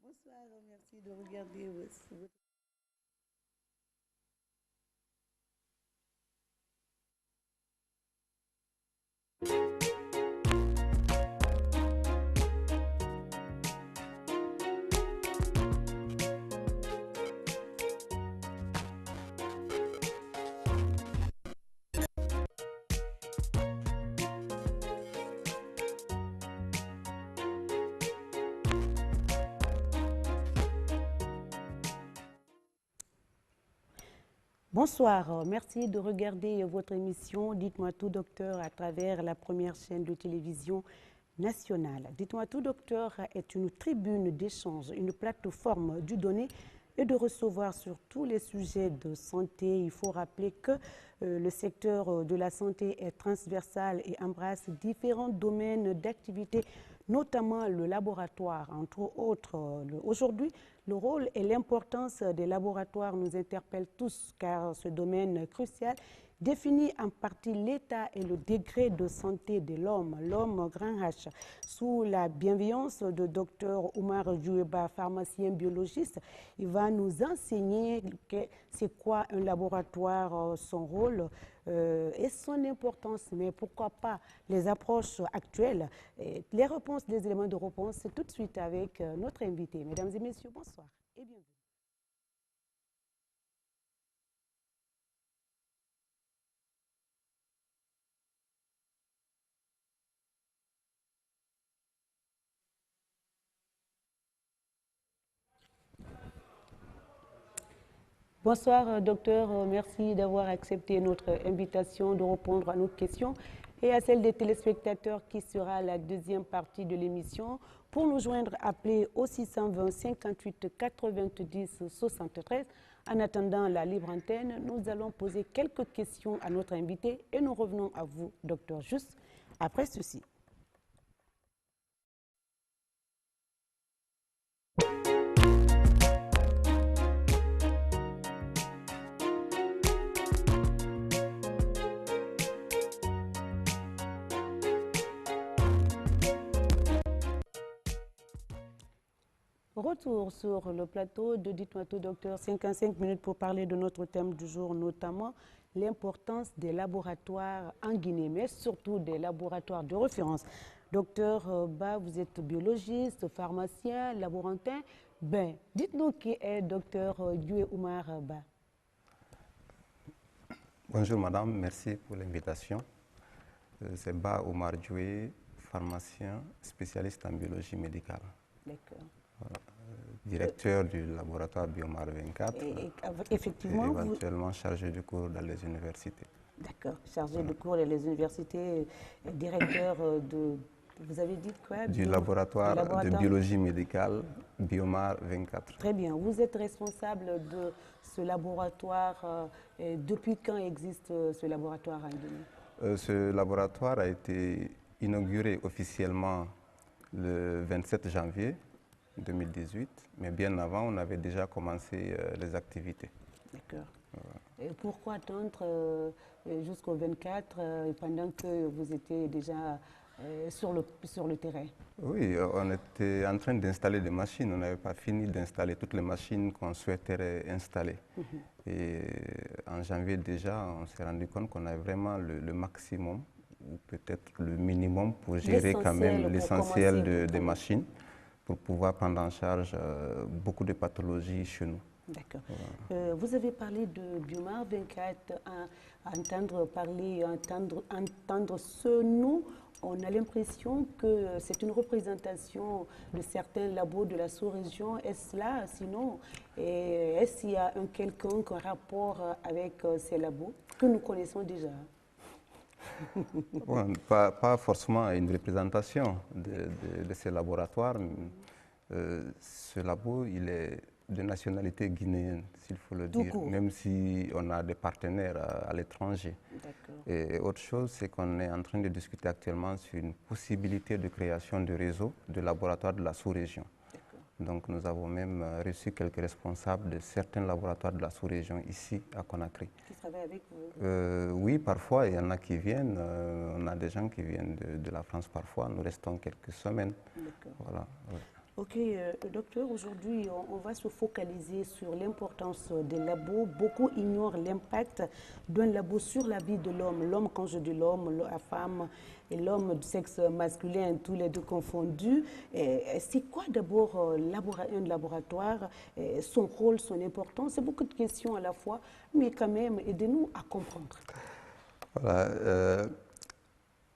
Bonsoir, merci de regarder votre... Bonsoir, merci de regarder votre émission Dites-moi tout docteur à travers la première chaîne de télévision nationale. Dites-moi tout docteur est une tribune d'échange, une plateforme du donner et de recevoir sur tous les sujets de santé. Il faut rappeler que le secteur de la santé est transversal et embrasse différents domaines d'activité, notamment le laboratoire, entre autres. Aujourd'hui, le rôle et l'importance des laboratoires nous interpellent tous, car ce domaine crucial définit en partie l'état et le degré de santé de l'homme, l'homme grand H. Sous la bienveillance de Dr Oumar Djoueba, pharmacien biologiste, il va nous enseigner c'est quoi un laboratoire, son rôle et son importance, mais pourquoi pas les approches actuelles. Et les réponses, les éléments de réponse, c'est tout de suite avec notre invité. Mesdames et messieurs, bonsoir et bienvenue. Bonsoir, docteur. Merci d'avoir accepté notre invitation de répondre à nos questions et à celle des téléspectateurs qui sera la deuxième partie de l'émission. Pour nous joindre, appelez au 620 58 90 73. En attendant la libre antenne, nous allons poser quelques questions à notre invité et nous revenons à vous, docteur, juste après ceci. Retour sur le plateau de Dites-moi tout, docteur. 55 minutes pour parler de notre thème du jour, notamment l'importance des laboratoires en Guinée, mais surtout des laboratoires de référence. Docteur Ba, vous êtes biologiste, pharmacien, laborantin. Ben, dites-nous qui est docteur Djoué Oumar Ba. Bonjour madame, merci pour l'invitation. C'est Ba Oumar Djoué, pharmacien spécialiste en biologie médicale. D'accord. Voilà. Directeur du laboratoire Biomar 24 effectivement, et éventuellement chargé de cours dans les universités. D'accord, chargé de cours dans les universités, directeur de... Vous avez dit quoi? Du laboratoire de biologie médicale Biomar 24. Très bien. Vous êtes responsable de ce laboratoire. Depuis quand existe ce laboratoire en Guinée? Ce laboratoire a été inauguré officiellement le 27 janvier 2018, mais bien avant, on avait déjà commencé les activités. D'accord. Et pourquoi attendre jusqu'au 24 pendant que vous étiez déjà sur le terrain? Oui, on était en train d'installer des machines. On n'avait pas fini d'installer toutes les machines qu'on souhaiterait installer. Et en janvier déjà, on s'est rendu compte qu'on avait vraiment le maximum, ou peut-être le minimum, pour gérer quand même l'essentiel des machines, pour pouvoir prendre en charge beaucoup de pathologies chez nous. D'accord. Vous avez parlé de Biomar 24, entendre ce nom, on a l'impression que c'est une représentation de certains labos de la sous-région. Est-ce là, sinon, est-ce qu'il y a un quelconque rapport avec ces labos que nous connaissons déjà? Bon, pas forcément une représentation de ces laboratoires. Ce labo, il est de nationalité guinéenne, s'il faut le dire, même si on a des partenaires à l'étranger. Et autre chose, c'est qu'on est en train de discuter actuellement sur une possibilité de création de réseau de laboratoires de la sous-région. Donc nous avons même reçu quelques responsables de certains laboratoires de la sous-région ici à Conakry. Qui travaillent avec vous? Oui, parfois, il y en a qui viennent. On a des gens qui viennent de la France parfois. Nous restons quelques semaines. D'accord. Voilà. Ok, docteur, aujourd'hui, on va se focaliser sur l'importance des labos. Beaucoup ignorent l'impact d'un labo sur la vie de l'homme. L'homme, quand je dis l'homme, la femme et l'homme du sexe masculin, tous les deux confondus. C'est quoi d'abord un laboratoire, son rôle, son importance? C'est beaucoup de questions à la fois, mais quand même, aidez-nous à comprendre. Voilà,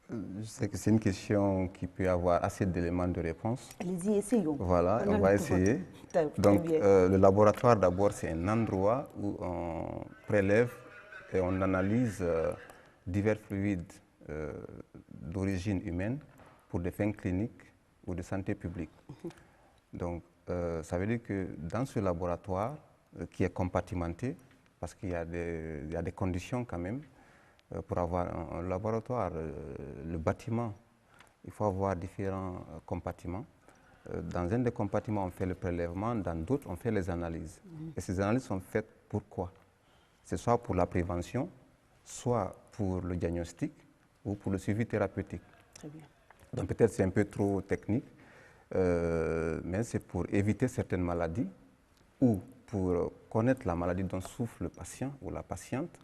je sais que c'est une question qui peut avoir assez d'éléments de réponse. Allez-y, essayons. Voilà, on va essayer. Donc, le laboratoire, d'abord, c'est un endroit où on prélève et on analyse divers fluides d'origine humaine pour des fins cliniques ou de santé publique. Donc, ça veut dire que dans ce laboratoire, qui est compartimenté, parce qu'il y a des conditions quand même, pour avoir un laboratoire, le bâtiment, il faut avoir différents compartiments. Dans un des compartiments, on fait le prélèvement, dans d'autres, on fait les analyses. Et ces analyses sont faites pourquoi? C'est soit pour la prévention, soit pour le diagnostic ou pour le suivi thérapeutique. Très bien. Donc peut-être c'est un peu trop technique, mais c'est pour éviter certaines maladies ou pour connaître la maladie dont souffre le patient ou la patiente,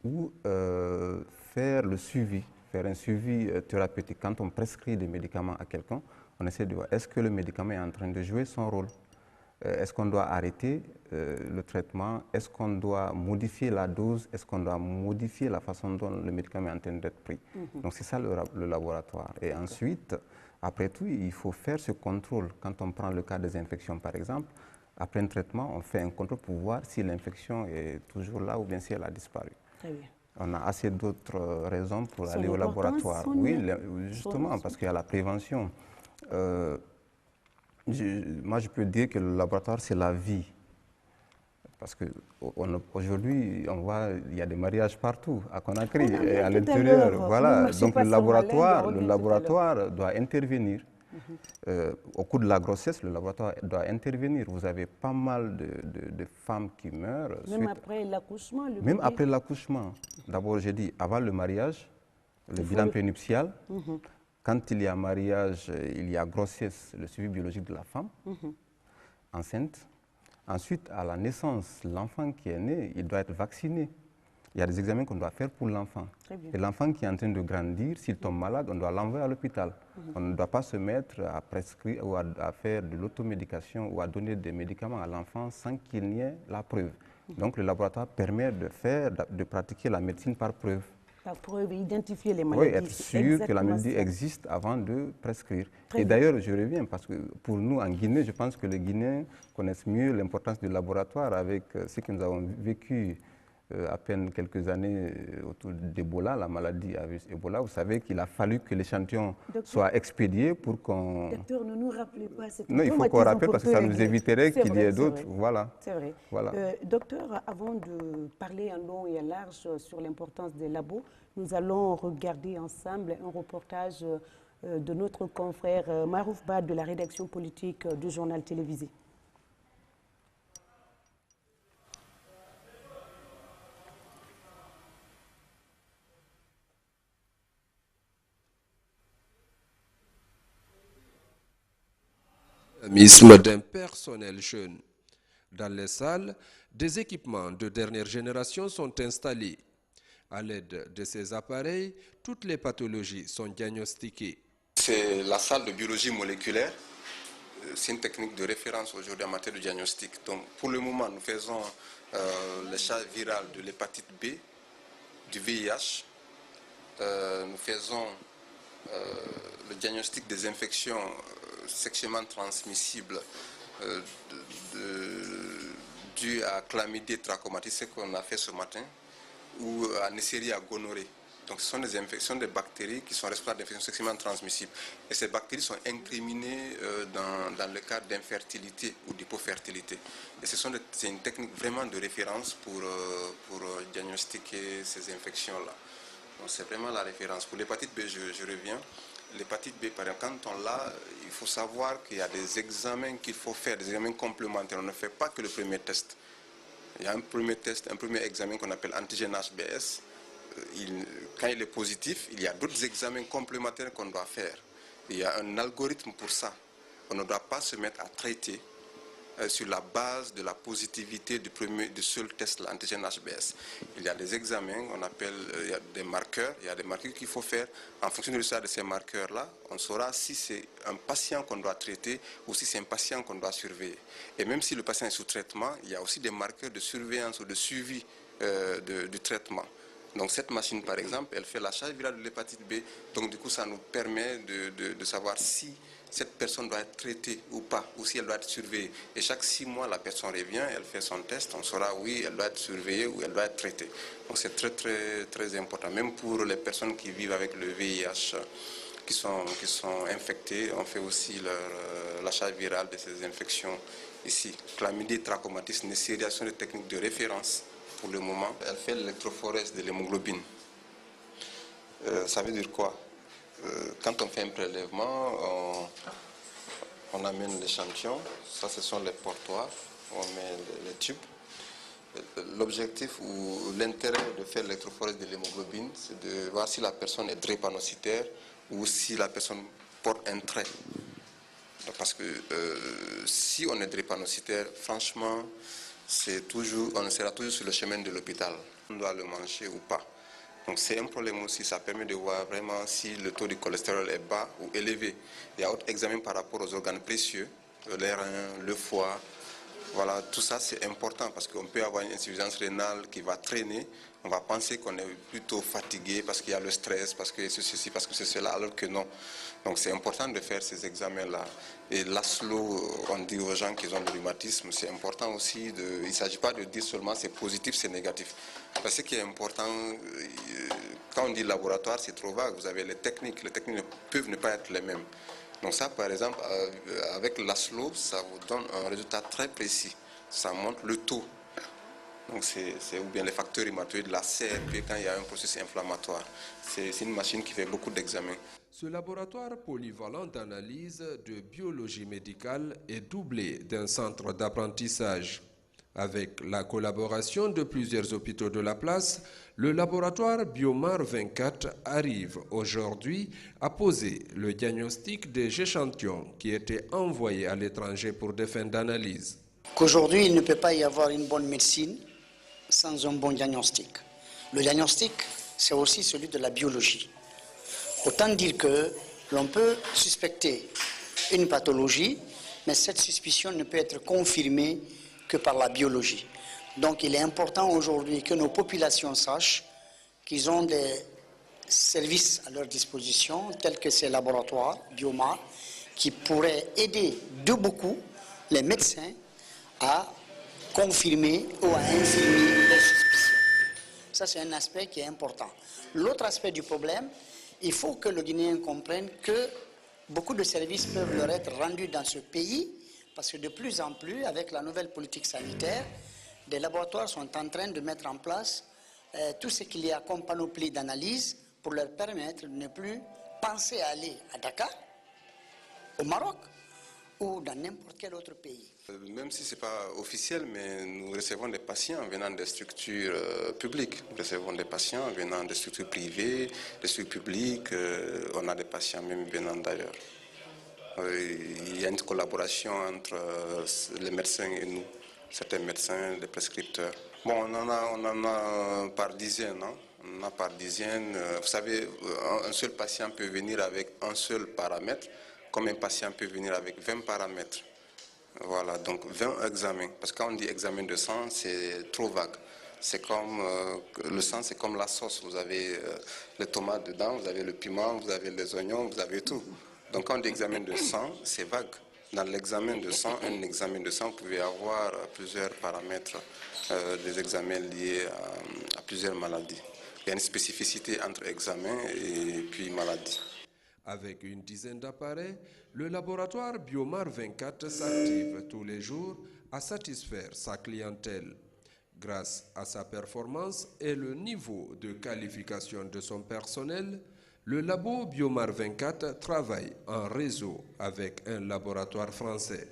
ou faire le suivi, faire un suivi thérapeutique. Quand on prescrit des médicaments à quelqu'un, on essaie de voir est-ce que le médicament est en train de jouer son rôle, est-ce qu'on doit arrêter le traitement, est-ce qu'on doit modifier la dose, est-ce qu'on doit modifier la façon dont le médicament est en train d'être pris. Donc c'est ça le laboratoire. Et ensuite, après tout, il faut faire ce contrôle. Quand on prend le cas des infections par exemple, après un traitement, on fait un contrôle pour voir si l'infection est toujours là ou bien si elle a disparu. Très bien. On a assez d'autres raisons pour aller au laboratoire. Oui, justement, parce qu'il y a la prévention. Moi, je peux dire que le laboratoire, c'est la vie. Parce qu'aujourd'hui, on voit, il y a des mariages partout, à Conakry et à l'intérieur. Voilà. Donc le laboratoire doit intervenir. Au cours de la grossesse, le laboratoire doit intervenir. Vous avez pas mal de femmes qui meurent. Même après l'accouchement? Même après l'accouchement. D'abord, j'ai dit, avant le mariage, le bilan prénuptial. Quand il y a mariage, il y a grossesse, le suivi biologique de la femme, enceinte. Ensuite, à la naissance, l'enfant qui est né, il doit être vacciné. Il y a des examens qu'on doit faire pour l'enfant. Et l'enfant qui est en train de grandir, s'il tombe malade, on doit l'envoyer à l'hôpital. On ne doit pas se mettre à prescrire ou à faire de l'automédication ou à donner des médicaments à l'enfant sans qu'il n'y ait la preuve. Donc le laboratoire permet de pratiquer la médecine par preuve. Par preuve, identifier les maladies. Oui, être sûr que la maladie existe avant de prescrire. Et d'ailleurs, je reviens parce que pour nous, en Guinée, je pense que les Guinéens connaissent mieux l'importance du laboratoire avec ce que nous avons vécu à peine quelques années autour d'Ebola, la maladie à virus Ebola. Vous savez qu'il a fallu que l'échantillon soit expédié pour qu'on... Docteur, ne nous rappelez pas cette... Non, il faut qu'on rappelle parce que ça nous éviterait qu'il y ait d'autres. Voilà. C'est vrai. Voilà. Docteur, avant de parler en long et en large sur l'importance des labos, nous allons regarder ensemble un reportage de notre confrère Marouf Bad de la rédaction politique du journal télévisé. D'un personnel jeune. Dans les salles, des équipements de dernière génération sont installés. À l'aide de ces appareils, toutes les pathologies sont diagnostiquées. C'est la salle de biologie moléculaire. C'est une technique de référence aujourd'hui en matière de diagnostic. Donc, pour le moment, nous faisons le charge viral de l'hépatite B, du VIH. Nous faisons le diagnostic des infections sexuellement transmissibles dues à chlamydie trachomatis, ce qu'on a fait ce matin, ou à Neisseria gonorrhée. Donc ce sont des infections, des bactéries qui sont responsables d'infections sexuellement transmissibles. Et ces bactéries sont incriminées dans le cas d'infertilité ou d'hypofertilité. Et c'est une technique vraiment de référence pour diagnostiquer ces infections-là. Donc c'est vraiment la référence. Pour l'hépatite B, je reviens. L'hépatite B, par exemple, quand on l'a, il faut savoir qu'il y a des examens qu'il faut faire, des examens complémentaires. On ne fait pas que le premier test. Il y a un premier test, un premier examen qu'on appelle antigène HBS. Quand il est positif, il y a d'autres examens complémentaires qu'on doit faire. Il y a un algorithme pour ça. On ne doit pas se mettre à traiter sur la base de la positivité du seul test, l'antigène HBS. Il y a des examens, on appelle, il y a des marqueurs qu'il faut faire. En fonction du résultat de ces marqueurs-là, on saura si c'est un patient qu'on doit traiter ou si c'est un patient qu'on doit surveiller. Et même si le patient est sous traitement, il y a aussi des marqueurs de surveillance ou de suivi du traitement. Donc cette machine, par exemple, elle fait la charge virale de l'hépatite B. Donc du coup, ça nous permet de savoir si cette personne doit être traitée ou pas, ou si elle doit être surveillée. Et chaque 6 mois, la personne revient, elle fait son test, on saura oui, elle doit être surveillée ou elle doit être traitée. Donc c'est très, très, très important. Même pour les personnes qui vivent avec le VIH, qui sont infectées, on fait aussi la charge virale de ces infections ici. Chlamydie, trachomatis, Neisseria sont des techniques de référence. Pour le moment, elle fait l'électrophorèse de l'hémoglobine. Ça veut dire quoi? Quand on fait un prélèvement, on amène l'échantillon. Ça, ce sont les portoirs. On met les tubes. L'objectif ou l'intérêt de faire l'électrophorèse de l'hémoglobine, c'est de voir si la personne est drépanocytaire ou si la personne porte un trait. Parce que si on est drépanocytaire, franchement, on sera toujours sur le chemin de l'hôpital. On doit le manger ou pas. Donc c'est un problème aussi, ça permet de voir vraiment si le taux de cholestérol est bas ou élevé. Il y a autre examen par rapport aux organes précieux, les reins, le foie. Voilà, tout ça c'est important parce qu'on peut avoir une insuffisance rénale qui va traîner. On va penser qu'on est plutôt fatigué parce qu'il y a le stress, parce que c'est ceci, parce que c'est cela, alors que non. Donc c'est important de faire ces examens-là. Et l'ASLO, on dit aux gens qui ont le rhumatisme, c'est important aussi. Il ne s'agit pas de dire seulement c'est positif, c'est négatif. Parce que ce qui est important, quand on dit laboratoire, c'est trop vague. Vous avez les techniques peuvent ne pas être les mêmes. Donc ça, par exemple, avec l'ASLO, ça vous donne un résultat très précis. Ça montre le taux. Donc c'est ou bien les facteurs rhumatoïdes, la CRP, quand il y a un processus inflammatoire. C'est une machine qui fait beaucoup d'examens. Ce laboratoire polyvalent d'analyse de biologie médicale est doublé d'un centre d'apprentissage. Avec la collaboration de plusieurs hôpitaux de la place, le laboratoire Biomar 24 arrive aujourd'hui à poser le diagnostic des échantillons qui étaient envoyés à l'étranger pour des fins d'analyse. Qu'aujourd'hui, il ne peut pas y avoir une bonne médecine sans un bon diagnostic. Le diagnostic, c'est aussi celui de la biologie. Autant dire que l'on peut suspecter une pathologie, mais cette suspicion ne peut être confirmée que par la biologie. Donc il est important aujourd'hui que nos populations sachent qu'ils ont des services à leur disposition, tels que ces laboratoires, Biomar, qui pourraient aider de beaucoup les médecins à confirmer ou à infirmer les suspicions. Ça, c'est un aspect qui est important. L'autre aspect du problème, il faut que le Guinéen comprenne que beaucoup de services peuvent leur être rendus dans ce pays, parce que de plus en plus, avec la nouvelle politique sanitaire, des laboratoires sont en train de mettre en place tout ce qu'il y a comme panoplie d'analyse pour leur permettre de ne plus penser à aller à Dakar, au Maroc ou dans n'importe quel autre pays. Même si ce n'est pas officiel, mais nous recevons des patients venant des structures publiques. Nous recevons des patients venant des structures privées, des structures publiques. On a des patients même venant d'ailleurs. Il y a une collaboration entre les médecins et nous, certains médecins, les prescripteurs. Bon, on en a par dizaines. Hein. On en a par dizaines. Vous savez, un seul patient peut venir avec un seul paramètre, comme un patient peut venir avec 20 paramètres. Voilà, donc 20 examens. Parce que quand on dit examen de sang, c'est trop vague. C'est comme le sang, c'est comme la sauce. Vous avez les tomates dedans, vous avez le piment, vous avez les oignons, vous avez tout. Donc quand on dit examen de sang, c'est vague. Dans l'examen de sang, un examen de sang, vous pouvez avoir plusieurs paramètres, des examens liés à plusieurs maladies. Il y a une spécificité entre examen et puis maladie. Avec une dizaine d'appareils, le laboratoire Biomar 24 s'active tous les jours à satisfaire sa clientèle. Grâce à sa performance et le niveau de qualification de son personnel, le labo Biomar 24 travaille en réseau avec un laboratoire français.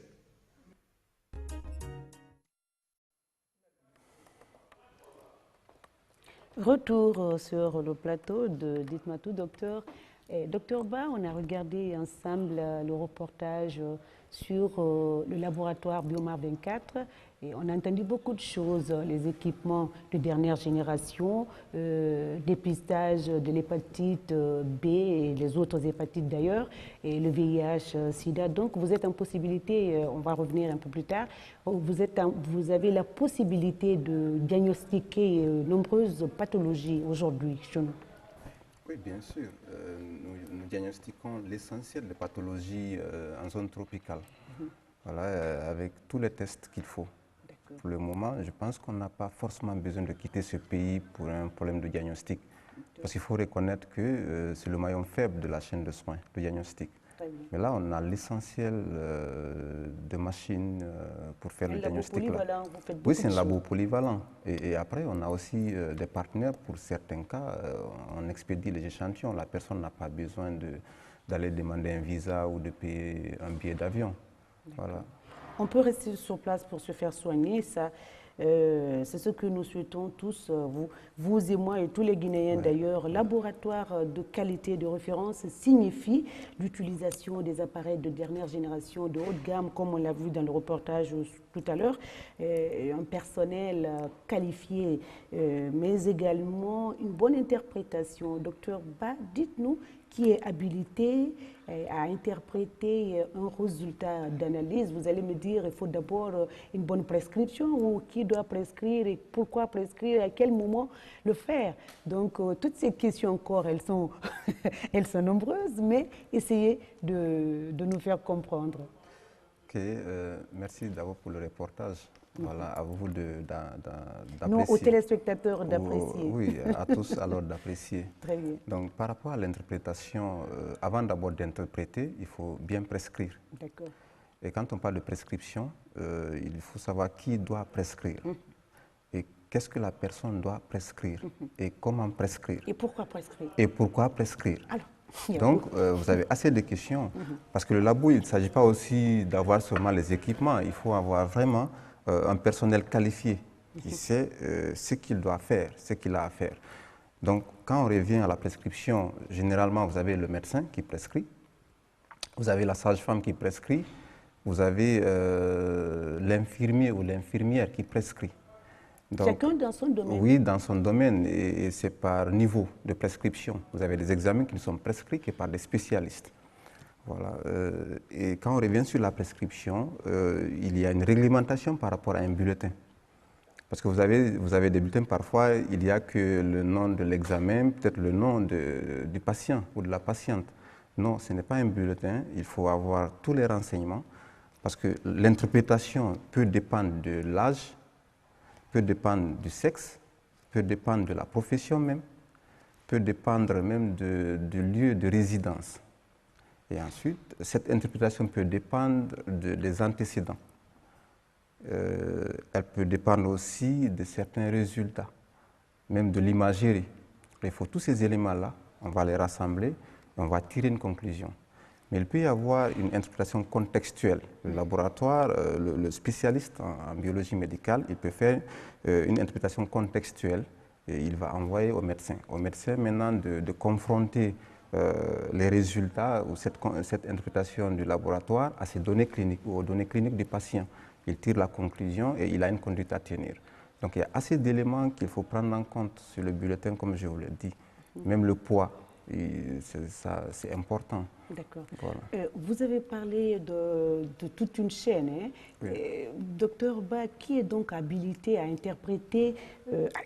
Retour sur le plateau de Dites-moi tout, docteur. Docteur Ba, on a regardé ensemble le reportage sur le laboratoire Biomar 24 et on a entendu beaucoup de choses, les équipements de dernière génération, dépistage de l'hépatite B et les autres hépatites d'ailleurs, et le VIH, SIDA. Donc vous êtes en possibilité, on va revenir un peu plus tard, vous avez la possibilité de diagnostiquer nombreuses pathologies aujourd'hui chez nous. Oui, bien sûr. Nous diagnostiquons l'essentiel des pathologies en zone tropicale, voilà, avec tous les tests qu'il faut. Pour le moment, je pense qu'on n'a pas forcément besoin de quitter ce pays pour un problème de diagnostic. Parce qu'il faut reconnaître que c'est le maillon faible de la chaîne de soins, le diagnostic. Mais là, on a l'essentiel de machines pour faire le diagnostic. Oui, c'est un labo polyvalent. Et après, on a aussi des partenaires. Pour certains cas, on expédie les échantillons. La personne n'a pas besoin d'aller demander un visa ou de payer un billet d'avion. Voilà. On peut rester sur place pour se faire soigner, ça. C'est ce que nous souhaitons tous, vous et moi et tous les Guinéens d'ailleurs. Laboratoire de qualité de référence signifie l'utilisation des appareils de dernière génération, de haute gamme, comme on l'a vu dans le reportage tout à l'heure, un personnel qualifié, mais également une bonne interprétation. Docteur Ba, dites-nous qui est habilité à interpréter un résultat d'analyse. Vous allez me dire, il faut d'abord une bonne prescription, ou qui doit prescrire et pourquoi prescrire, à quel moment le faire. Donc, toutes ces questions encore, elles sont, elles sont nombreuses, mais essayez de nous faire comprendre. Ok, merci d'abord pour le reportage. Voilà, à vous d'apprécier. Nous, aux téléspectateurs, d'apprécier. Oui, à tous alors d'apprécier. Très bien. Donc, par rapport à l'interprétation, avant d'abord d'interpréter, il faut bien prescrire. D'accord. Et quand on parle de prescription, il faut savoir qui doit prescrire. Et qu'est-ce que la personne doit prescrire. Et comment prescrire. Et pourquoi prescrire. Et pourquoi prescrire. Alors, donc, vous avez assez de questions. Parce que le labo, il ne s'agit pas aussi d'avoir seulement les équipements. Il faut avoir vraiment un personnel qualifié qui sait ce qu'il doit faire, ce qu'il a à faire. Donc, quand on revient à la prescription, généralement, vous avez le médecin qui prescrit, vous avez la sage-femme qui prescrit, vous avez l'infirmier ou l'infirmière qui prescrit. Donc, chacun dans son domaine. Oui, dans son domaine, et c'est par niveau de prescription. Vous avez des examens qui ne sont prescrits que par des spécialistes. Voilà. Et quand on revient sur la prescription, il y a une réglementation par rapport à un bulletin. Parce que vous avez des bulletins, parfois, il n'y a que le nom de l'examen, peut-être le nom du patient ou de la patiente. Non, ce n'est pas un bulletin, il faut avoir tous les renseignements, parce que l'interprétation peut dépendre de l'âge, peut dépendre du sexe, peut dépendre de la profession même, peut dépendre même du lieu de résidence. Et ensuite, cette interprétation peut dépendre des antécédents. Elle peut dépendre aussi de certains résultats, même de l'imagerie. Il faut tous ces éléments-là, on va les rassembler et on va tirer une conclusion. Mais il peut y avoir une interprétation contextuelle. Le laboratoire, le spécialiste en biologie médicale, il peut faire une interprétation contextuelle et il va envoyer au médecin. Au médecin maintenant de confronter les résultats ou cette interprétation du laboratoire à ces données cliniques ou aux données cliniques du patient. Il tire la conclusion et il a une conduite à tenir. Donc il y a assez d'éléments qu'il faut prendre en compte sur le bulletin, comme je vous l'ai dit. Même le poids, c'est important. D'accord. Voilà. Vous avez parlé de toute une chaîne. Hein? Oui. Docteur Ba, qui est donc habilité à interpréter,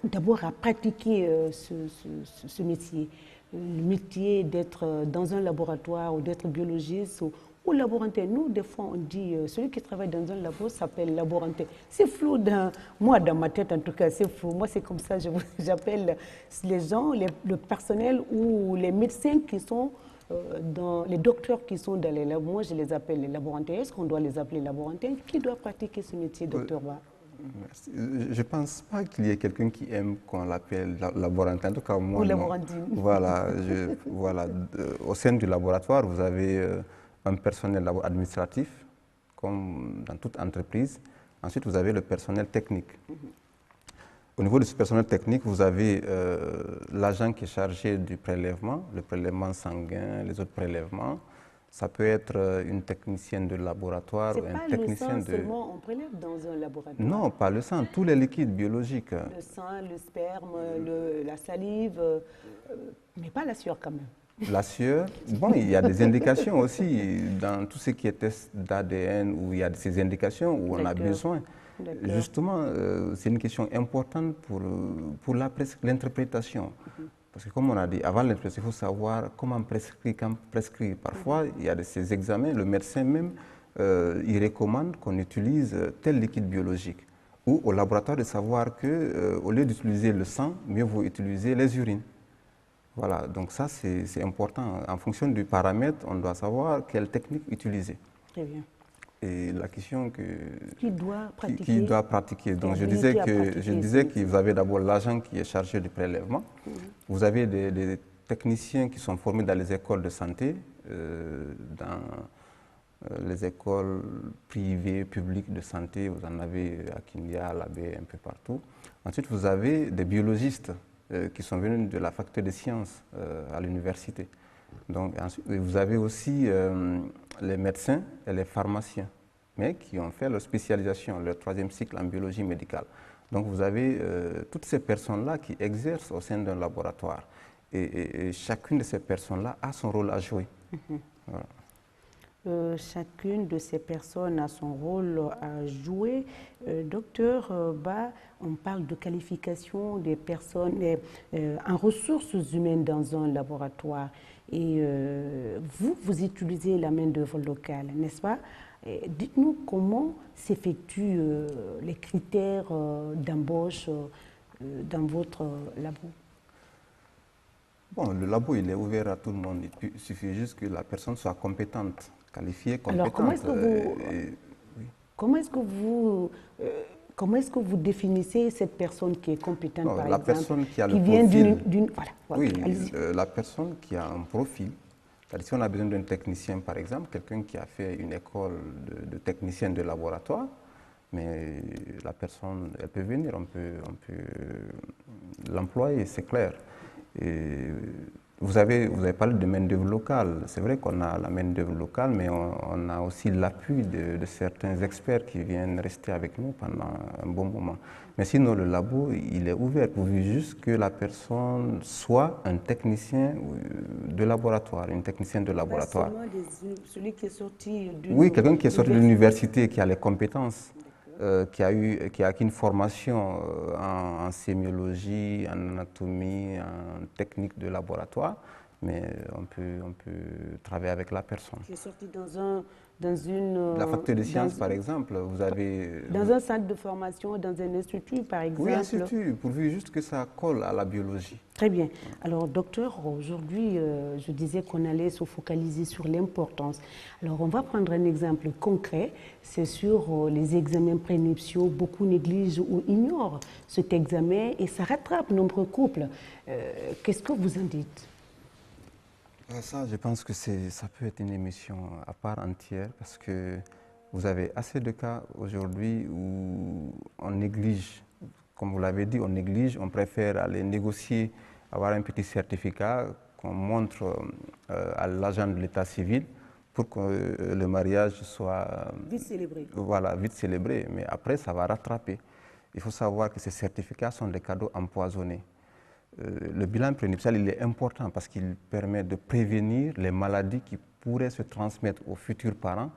d'abord à pratiquer ce métier? Le métier d'être dans un laboratoire ou d'être biologiste ou laborantin. Nous, des fois, on dit celui qui travaille dans un labo s'appelle laborantin. C'est flou, moi, dans ma tête, en tout cas, c'est flou. Moi, c'est comme ça, j'appelle les gens, le personnel ou les médecins qui sont les docteurs qui sont dans les labos. Moi, je les appelle les laborantins. Est-ce qu'on doit les appeler laborantins? Qui doit pratiquer ce métier, docteur Ba? Merci. Je ne pense pas qu'il y ait quelqu'un qui aime qu'on l'appelle laborantin. En tout cas, moi, ou non. laborantine. Voilà. Au sein du laboratoire, vous avez un personnel administratif, comme dans toute entreprise. Ensuite, vous avez le personnel technique. Au niveau du personnel technique, vous avez l'agent qui est chargé du prélèvement, le prélèvement sanguin, les autres prélèvements. Ça peut être une technicienne de laboratoire, un technicien de... C'est pas le sang seulement on prélève dans un laboratoire? Non, pas le sang, tous les liquides biologiques. Le sang, le sperme, la salive, mais pas la sueur quand même. La sueur, bon, il y a des indications aussi dans tout ce qui est test d'ADN où il y a ces indications où on a besoin. Justement, c'est une question importante pour l'interprétation. Parce que comme on a dit, avant l'interprétation, il faut savoir comment prescrire, quand prescrire. Parfois, il y a ces examens, le médecin même, il recommande qu'on utilise tel liquide biologique. Ou au laboratoire de savoir qu'au lieu d'utiliser le sang, mieux vaut utiliser les urines. Voilà, donc ça c'est important. En fonction du paramètre, on doit savoir quelle technique utiliser. Très bien. Et la question que... Qui doit pratiquer? Qui doit pratiquer. Donc je disais que vous avez d'abord l'agent qui est chargé du prélèvement. Vous avez des techniciens qui sont formés dans les écoles de santé, dans les écoles privées, publiques de santé. Vous en avez à Kindia, à l'Abbé, un peu partout. Ensuite, vous avez des biologistes qui sont venus de la faculté des sciences à l'université. Donc, vous avez aussi les médecins et les pharmaciens, mais qui ont fait leur spécialisation, leur 3e cycle en biologie médicale. Donc, vous avez toutes ces personnes-là qui exercent au sein d'un laboratoire. Et chacune de ces personnes-là a son rôle à jouer. Voilà. Chacune de ces personnes a son rôle à jouer. Docteur Ba, on parle de qualification des personnes en ressources humaines dans un laboratoire. Et vous utilisez la main-d'œuvre locale, n'est-ce pas? Dites-nous comment s'effectuent les critères d'embauche dans votre labo. Bon, le labo, il est ouvert à tout le monde. Il suffit juste que la personne soit compétente, qualifiée, compétente. Alors, comment est-ce que vous définissez cette personne qui est compétente, non, par la exemple, personne qui a qui le vient profil, voilà, oui, la personne qui a un profil. Si on a besoin d'un technicien, par exemple, quelqu'un qui a fait une école de technicien de laboratoire, mais la personne, elle peut venir, on peut l'employer, c'est clair. Et vous avez parlé de main-d'œuvre locale. C'est vrai qu'on a la main-d'œuvre locale, mais on a aussi l'appui de certains experts qui viennent rester avec nous pendant un bon moment. Mais sinon, le labo, il est ouvert, pourvu juste que la personne soit un technicien de laboratoire, une technicienne de laboratoire. Pas seulement celui qui est sorti de Oui, quelqu'un qui est sorti de l'université, qui a les compétences. Qui a acquis une formation en sémiologie, en anatomie, en technique de laboratoire, mais on peut travailler avec la personne. Qui est sorti dans une... La faculté des sciences, par exemple, vous avez... Dans un centre de formation, dans un institut, par exemple. Oui, institut, pourvu juste que ça colle à la biologie. Très bien. Alors, docteur, aujourd'hui, je disais qu'on allait se focaliser sur l'importance. Alors, on va prendre un exemple concret. C'est sur les examens prénuptiaux. Beaucoup négligent ou ignorent cet examen et ça rattrape nombreux couples. Qu'est-ce que vous en dites? Ça, je pense que ça peut être une émission à part entière parce que vous avez assez de cas aujourd'hui où on néglige. Comme vous l'avez dit, on néglige, on préfère aller négocier, avoir un petit certificat qu'on montre à l'agent de l'état civil pour que le mariage soit vite célébré. Voilà, vite célébré. Mais après, ça va rattraper. Il faut savoir que ces certificats sont des cadeaux empoisonnés. Le bilan prénuptial, il est important parce qu'il permet de prévenir les maladies qui pourraient se transmettre aux futurs parents,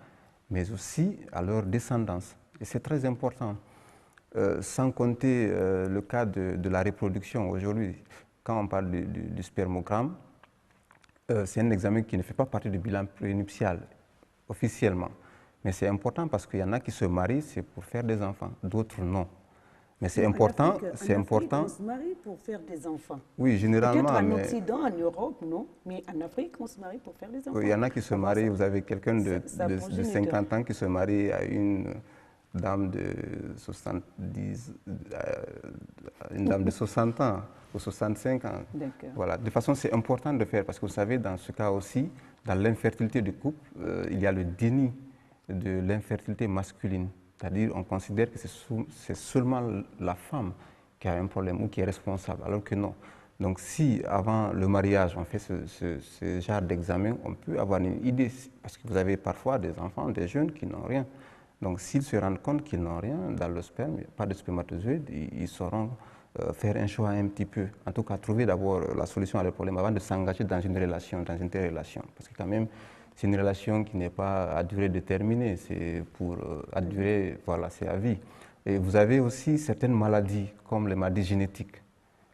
mais aussi à leur descendance. Et c'est très important. Sans compter le cas de la reproduction aujourd'hui. Quand on parle du spermogramme, c'est un examen qui ne fait pas partie du bilan prénuptial officiellement. Mais c'est important parce qu'il y en a qui se marient, c'est pour faire des enfants, d'autres non. Mais c'est important. C'est important. On se marie pour faire des enfants. Oui, généralement. Peut-être en Occident, en Europe, non. Mais en Afrique, on se marie pour faire des enfants. Oui, il y en a qui se marient. Vous avez quelqu'un de 50 ans qui se marie à une dame de 70, une dame de 60 ans ou 65 ans. Voilà. De toute façon, c'est important de faire parce que vous savez, dans ce cas aussi, dans l'infertilité du couple, il y a le déni de l'infertilité masculine. C'est-à-dire qu'on considère que c'est seulement la femme qui a un problème ou qui est responsable, alors que non. Donc si avant le mariage on fait ce genre d'examen, on peut avoir une idée, parce que vous avez parfois des enfants, des jeunes qui n'ont rien. Donc s'ils se rendent compte qu'ils n'ont rien dans le sperme, pas de spermatozoïdes, ils sauront faire un choix un petit peu, en tout cas trouver d'abord la solution à leur problème avant de s'engager dans une relation, Parce que quand même, c'est une relation qui n'est pas à durée déterminée, c'est pour à durée, voilà, c'est à vie. Et vous avez aussi certaines maladies, comme les maladies génétiques.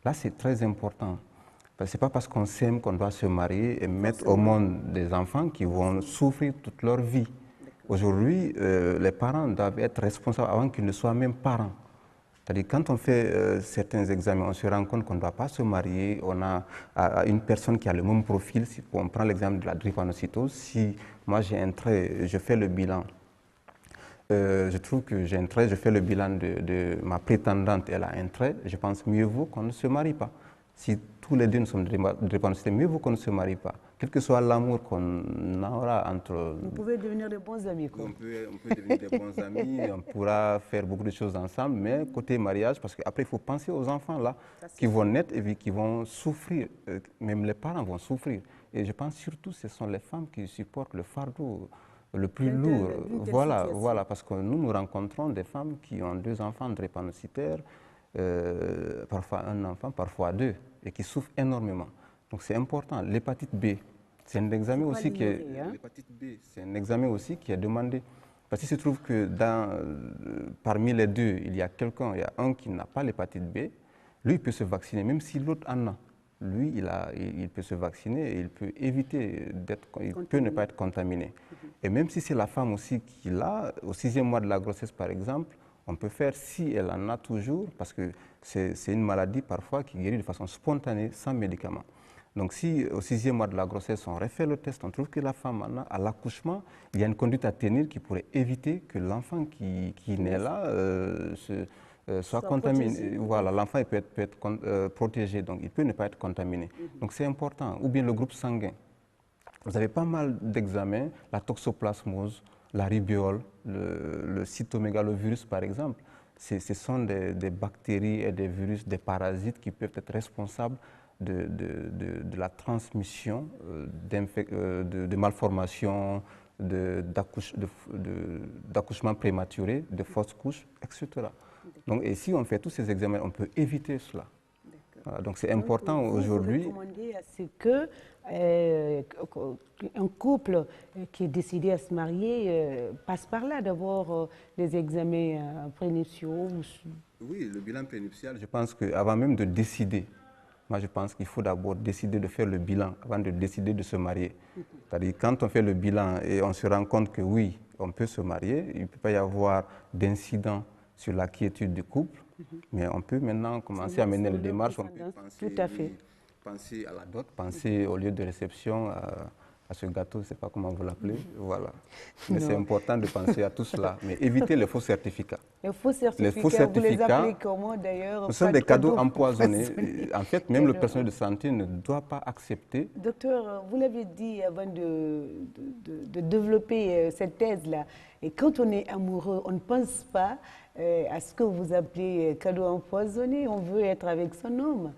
Là, c'est très important. Ce n'est pas parce qu'on s'aime qu'on doit se marier et mettre au monde des enfants qui vont souffrir toute leur vie. Aujourd'hui, les parents doivent être responsables avant qu'ils ne soient même parents. C'est-à-dire quand on fait certains examens, on se rend compte qu'on ne doit pas se marier, on a une personne qui a le même profil. Si on prend l'exemple de la drépanocytose, si moi j'ai un trait, je fais le bilan. Je trouve que j'ai un trait, je fais le bilan de ma prétendante, elle a un trait, je pense mieux vaut qu'on ne se marie pas. Si tous les deux nous sommes drépanocytés, mieux vaut qu'on ne se marie pas. Quel que soit l'amour qu'on aura entre... Vous pouvez devenir de bons amis, quoi. On peut devenir de bons amis, on pourra faire beaucoup de choses ensemble, mais côté mariage, parce qu'après il faut penser aux enfants là, qui vont naître et qui vont souffrir, même les parents vont souffrir. Et je pense surtout que ce sont les femmes qui supportent le fardeau le plus lourd. Voilà, parce que nous rencontrons des femmes qui ont 2 enfants drépanocytaires, parfois un enfant, parfois 2, et qui souffrent énormément. Donc c'est important. L'hépatite B, c'est un examen aussi qui est... L'hépatite B, c'est un examen aussi qui est demandé. Parce qu'il se trouve que parmi les 2, il y a un qui n'a pas l'hépatite B, lui il peut se vacciner, même si l'autre en a. Lui, il peut se vacciner et il peut éviter il peut ne pas être contaminé. Et même si c'est la femme aussi qui l'a, au 6e mois de la grossesse par exemple, on peut faire si elle en a toujours, parce que c'est une maladie parfois qui guérit de façon spontanée, sans médicament. Donc si au 6e mois de la grossesse, on refait le test, on trouve que la femme en a, à l'accouchement, il y a une conduite à tenir qui pourrait éviter que l'enfant qui naît là soit contaminé. Protégé. Voilà, l'enfant peut être protégé, donc il peut ne pas être contaminé. Donc c'est important. Ou bien le groupe sanguin. Vous avez pas mal d'examens, la toxoplasmose, la rubéole, le cytomégalovirus par exemple. Ce sont des bactéries et des virus, des parasites qui peuvent être responsables de la transmission de malformations, d'accouchement prématuré, de fausses couches, etc. Donc, et si on fait tous ces examens, on peut éviter cela. Voilà, donc c'est important aujourd'hui. Vous recommandez à ce que un couple qui est décidé à se marier passe par là, d'avoir des examens prénuptiaux. Oui, le bilan prénuptial, je pense qu'avant même de décider, moi je pense qu'il faut d'abord décider de faire le bilan avant de décider de se marier. C'est-à-dire quand on fait le bilan et on se rend compte que oui, on peut se marier, il ne peut pas y avoir d'incident sur la quiétude du couple, mais on peut maintenant commencer à mener les démarches, on peut penser à la dot, penser au lieu de réception, à ce gâteau, je ne sais pas comment vous l'appelez, voilà. Mais c'est important de penser à tout cela, mais éviter les faux certificats. Les faux certificats, vous les appelez comment d'ailleurs? Ce sont des cadeaux empoisonnés. En fait, même le personnel de santé ne doit pas accepter. Docteur, vous l'avez dit avant de développer cette thèse-là, et quand on est amoureux, on ne pense pas à ce que vous appelez cadeau empoisonné, on veut être avec son homme.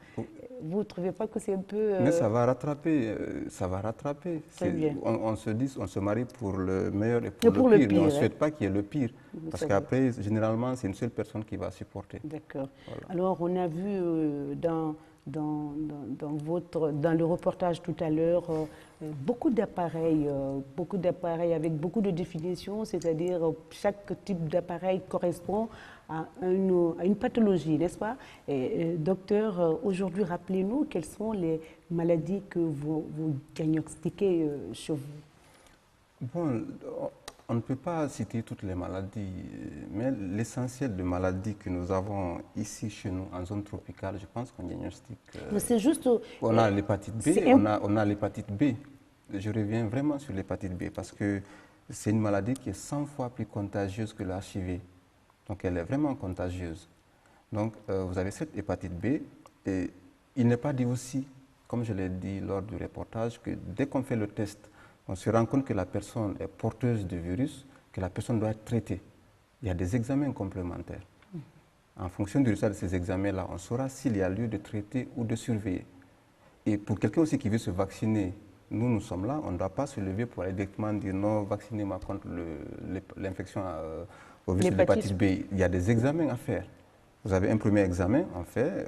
Vous ne trouvez pas que c'est un peu... Mais ça va rattraper, ça va rattraper. On se dit, on se marie pour le meilleur et pour le pire, mais on ne souhaite pas qu'il y ait le pire. Parce qu'après, généralement, c'est une seule personne qui va supporter. D'accord. Voilà. Alors, on a vu dans le reportage tout à l'heure, beaucoup d'appareils avec beaucoup de définitions, c'est-à-dire chaque type d'appareil correspond à une pathologie, n'est-ce pas? Et, docteur, aujourd'hui, rappelez-nous quelles sont les maladies que vous diagnostiquez chez vous. Bon, on ne peut pas citer toutes les maladies, mais l'essentiel des maladies que nous avons ici chez nous, en zone tropicale, je pense qu'on diagnostique... c'est juste... On a l'hépatite B, on a l'hépatite B. Je reviens vraiment sur l'hépatite B parce que c'est une maladie qui est 100 fois plus contagieuse que l'HIV. Donc elle est vraiment contagieuse. Donc vous avez cette hépatite B et il n'est pas dit aussi, comme je l'ai dit lors du reportage, que dès qu'on fait le test, on se rend compte que la personne est porteuse du virus, que la personne doit être traitée. Il y a des examens complémentaires. En fonction du résultat de ces examens-là, on saura s'il y a lieu de traiter ou de surveiller. Et pour quelqu'un aussi qui veut se vacciner, nous sommes là, on ne doit pas se lever pour aller directement dire non, vaccinez-moi contre l'infection au virus de l'hépatite B. Il y a des examens à faire. Vous avez un premier examen,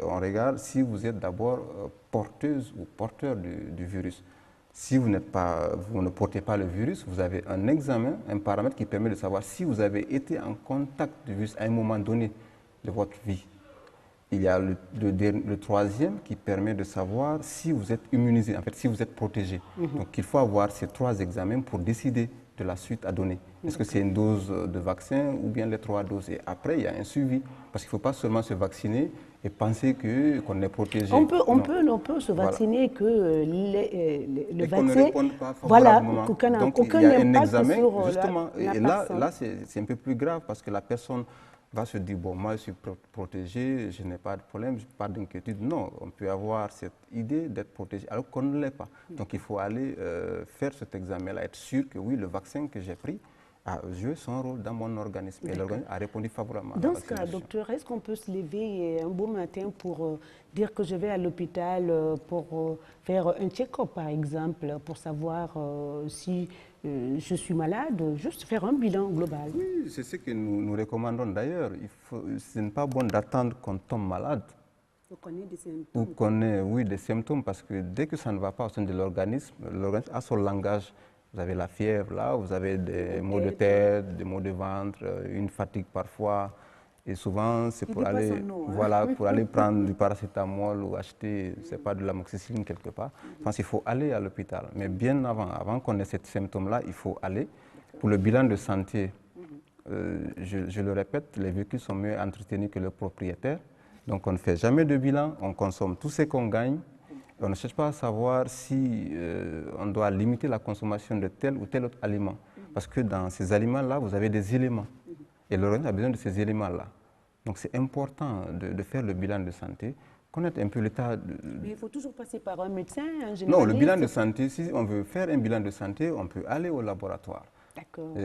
on regarde si vous êtes d'abord porteuse ou porteur du virus. Si vous ne portez pas le virus, vous avez un examen, un paramètre qui permet de savoir si vous avez été en contact du virus à un moment donné de votre vie. Il y a le troisième qui permet de savoir si vous êtes immunisé, en fait, si vous êtes protégé. Donc, il faut avoir ces 3 examens pour décider de la suite à donner. Est-ce que c'est une dose de vaccin ou bien les 3 doses? Et après, il y a un suivi. Parce qu'il ne faut pas seulement se vacciner et penser qu'on est protégé. On peut se vacciner, voilà, que le vaccin... ne réponde pas favorablement. Voilà, donc, il y a un examen, justement. Et là c'est un peu plus grave parce que la personne va se dire, bon, moi je suis protégé, je n'ai pas de problème, pas d'inquiétude. Non, on peut avoir cette idée d'être protégé alors qu'on ne l'est pas. Donc il faut aller faire cet examen-là, être sûr que oui, le vaccin que j'ai pris a joué son rôle dans mon organisme et l'organisme a répondu favorablement. Dans ce cas, docteur, est-ce qu'on peut se lever un beau matin pour dire que je vais à l'hôpital pour faire un check-up, par exemple, pour savoir si je suis malade, juste faire un bilan global? Oui, c'est ce que nous recommandons d'ailleurs. Ce n'est pas bon d'attendre qu'on tombe malade. Vous connaissez des symptômes? Ou qu'on ait, oui, des symptômes, parce que dès que ça ne va pas au sein de l'organisme a son langage. Vous avez la fièvre là, vous avez des maux de tête, des maux de ventre, une fatigue parfois. Et souvent, c'est pour aller, pour aller prendre du paracétamol ou acheter, c'est pas de l'amoxicilline quelque part. Je pense qu'il faut aller à l'hôpital. Mais bien avant qu'on ait ces symptômes-là, il faut aller. Pour le bilan de santé, je le répète, les véhicules sont mieux entretenus que le propriétaire. Donc on ne fait jamais de bilan, on consomme tout ce qu'on gagne. On ne cherche pas à savoir si on doit limiter la consommation de tel ou tel autre aliment. Parce que dans ces aliments-là, vous avez des éléments. Et l'organisme a besoin de ces éléments-là. Donc c'est important de faire le bilan de santé, connaître un peu l'état Mais il faut toujours passer par un médecin, un généraliste? Non, le bilan de santé, si on veut faire un bilan de santé, on peut aller au laboratoire. D'accord.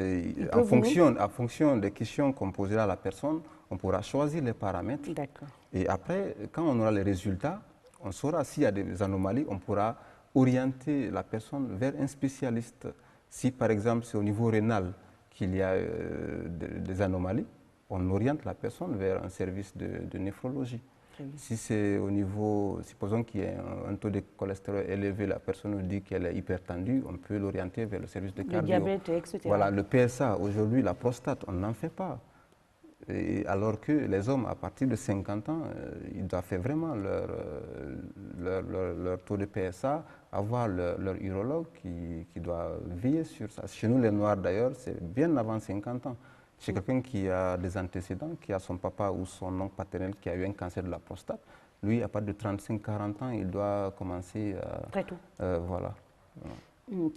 En fonction des questions qu'on posera à la personne, on pourra choisir les paramètres. D'accord. Et après, quand on aura les résultats, on saura s'il y a des anomalies, on pourra orienter la personne vers un spécialiste. Si par exemple c'est au niveau rénal qu'il y a des anomalies, on oriente la personne vers un service de néphrologie. Si c'est au niveau, supposons qu'il y a un taux de cholestérol élevé, la personne nous dit qu'elle est hypertendue, on peut l'orienter vers le service de cardio. Le diabète, etc. Voilà, le PSA, aujourd'hui la prostate, on n'en fait pas. Et alors que les hommes, à partir de 50 ans, ils doivent faire vraiment leur taux de PSA, avoir leur urologue qui doit veiller sur ça. Chez nous, les Noirs d'ailleurs, c'est bien avant 50 ans. Chez quelqu'un qui a des antécédents, qui a son papa ou son oncle paternel qui a eu un cancer de la prostate, lui, à partir de 35-40 ans, il doit commencer à... Très tôt. Voilà.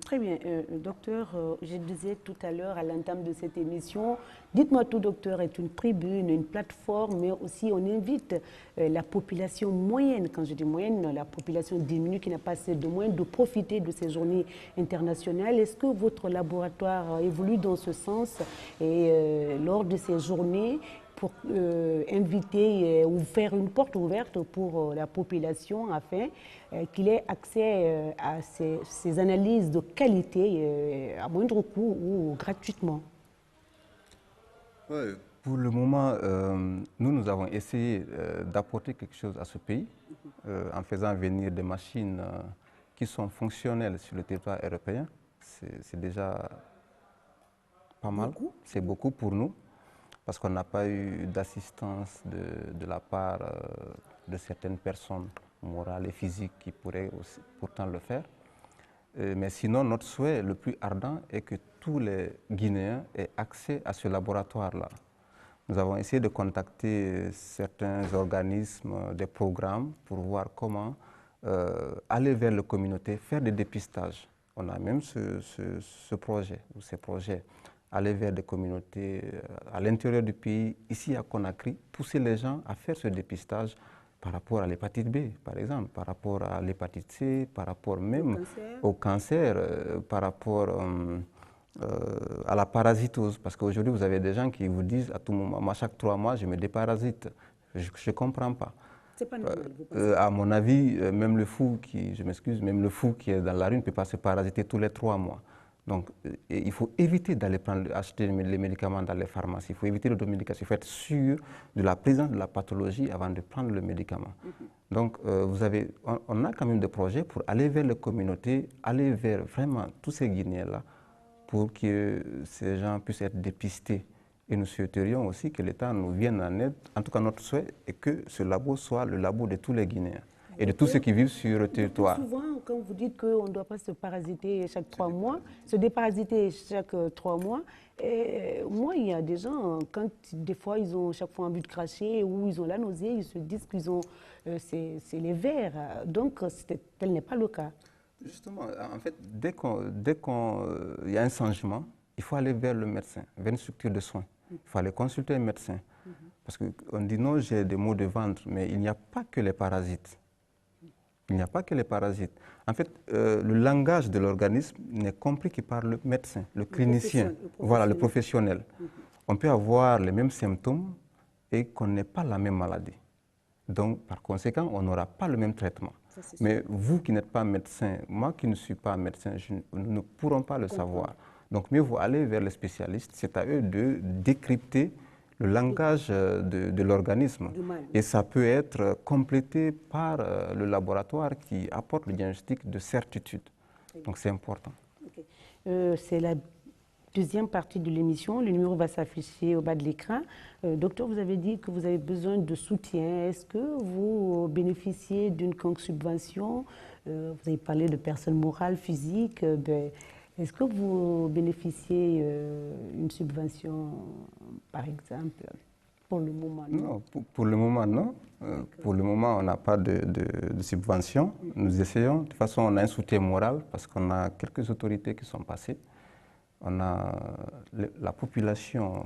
Très bien. Docteur, je disais tout à l'heure à l'entame de cette émission, Dites-moi tout, docteur est une tribune, une plateforme, mais aussi on invite la population moyenne, quand je dis moyenne, la population diminue qui n'a pas assez de moyens, de profiter de ces journées internationales. Est-ce que votre laboratoire évolue dans ce sens et lors de ces journées pour inviter ou faire une porte ouverte pour la population afin qu'il ait accès à ces analyses de qualité à moindre coût ou gratuitement? Ouais. Pour le moment, nous avons essayé d'apporter quelque chose à ce pays en faisant venir des machines qui sont fonctionnelles sur le territoire européen. C'est déjà pas mal, c'est beaucoup pour nous. Parce qu'on n'a pas eu d'assistance de la part de certaines personnes morales et physiques qui pourraient aussi, pourtant le faire. Mais sinon, notre souhait le plus ardent est que tous les Guinéens aient accès à ce laboratoire-là. Nous avons essayé de contacter certains organismes, des programmes, pour voir comment aller vers la communauté, faire des dépistages. On a même ce projet, ou ces projets. Aller vers des communautés à l'intérieur du pays, ici à Conakry, pousser les gens à faire ce dépistage par rapport à l'hépatite B, par exemple, par rapport à l'hépatite C, par rapport même au cancer, par rapport à la parasitose. Parce qu'aujourd'hui, vous avez des gens qui vous disent à tout moment, moi, chaque 3 mois, je me déparasite. Je ne comprends pas. C'est pas normal, vous pensez? À mon avis, même le fou je m'excuse, même le fou qui est dans la rue ne peut pas se parasiter tous les 3 mois. Donc, il faut éviter d'aller acheter les médicaments dans les pharmacies. Il faut éviter l'automédication. Il faut être sûr de la présence de la pathologie avant de prendre le médicament. Donc, on a quand même des projets pour aller vers les communautés, aller vers vraiment tous ces Guinéens-là, pour que ces gens puissent être dépistés. Et nous souhaiterions aussi que l'État nous vienne en aide. En tout cas, notre souhait est que ce labo soit le labo de tous les Guinéens et de tous ceux qui vivent sur le territoire. Souvent, quand vous dites qu'on ne doit pas se parasiter chaque 3 mois, se déparasiter chaque 3 mois, moi, il y a des gens, quand des fois, ils ont chaque fois envie de cracher ou ils ont la nausée, ils se disent qu'ils ont, c'est les vers. Donc, tel n'est pas le cas. Justement, en fait, dès qu'il y a un changement, il faut aller vers le médecin, vers une structure de soins. Il faut aller consulter un médecin. Parce qu'on dit non, j'ai des maux de ventre, mais il n'y a pas que les parasites. Il n'y a pas que les parasites. En fait, le langage de l'organisme n'est compris que par le médecin, le clinicien, voilà, le professionnel. On peut avoir les mêmes symptômes et qu'on n'ait pas la même maladie. Donc, par conséquent, on n'aura pas le même traitement. Mais vous qui n'êtes pas médecin, moi qui ne suis pas médecin, nous ne pourrons pas le savoir. Donc, mieux vaut aller vers les spécialistes. C'est à eux de décrypter le langage de l'organisme. Et ça peut être complété par le laboratoire qui apporte le diagnostic de certitude. Donc, c'est important. C'est la deuxième partie de l'émission. Le numéro va s'afficher au bas de l'écran. Docteur, vous avez dit que vous avez besoin de soutien. Est-ce que vous bénéficiez d'une subvention? Vous avez parlé de personnes morales, physiques. Est-ce que vous bénéficiez d'une subvention, par exemple, pour le moment? Non, pour le moment, non. Pour le moment, on n'a pas de subvention. Nous essayons. De toute façon, on a un soutien moral parce qu'on a quelques autorités qui sont passées. On a la population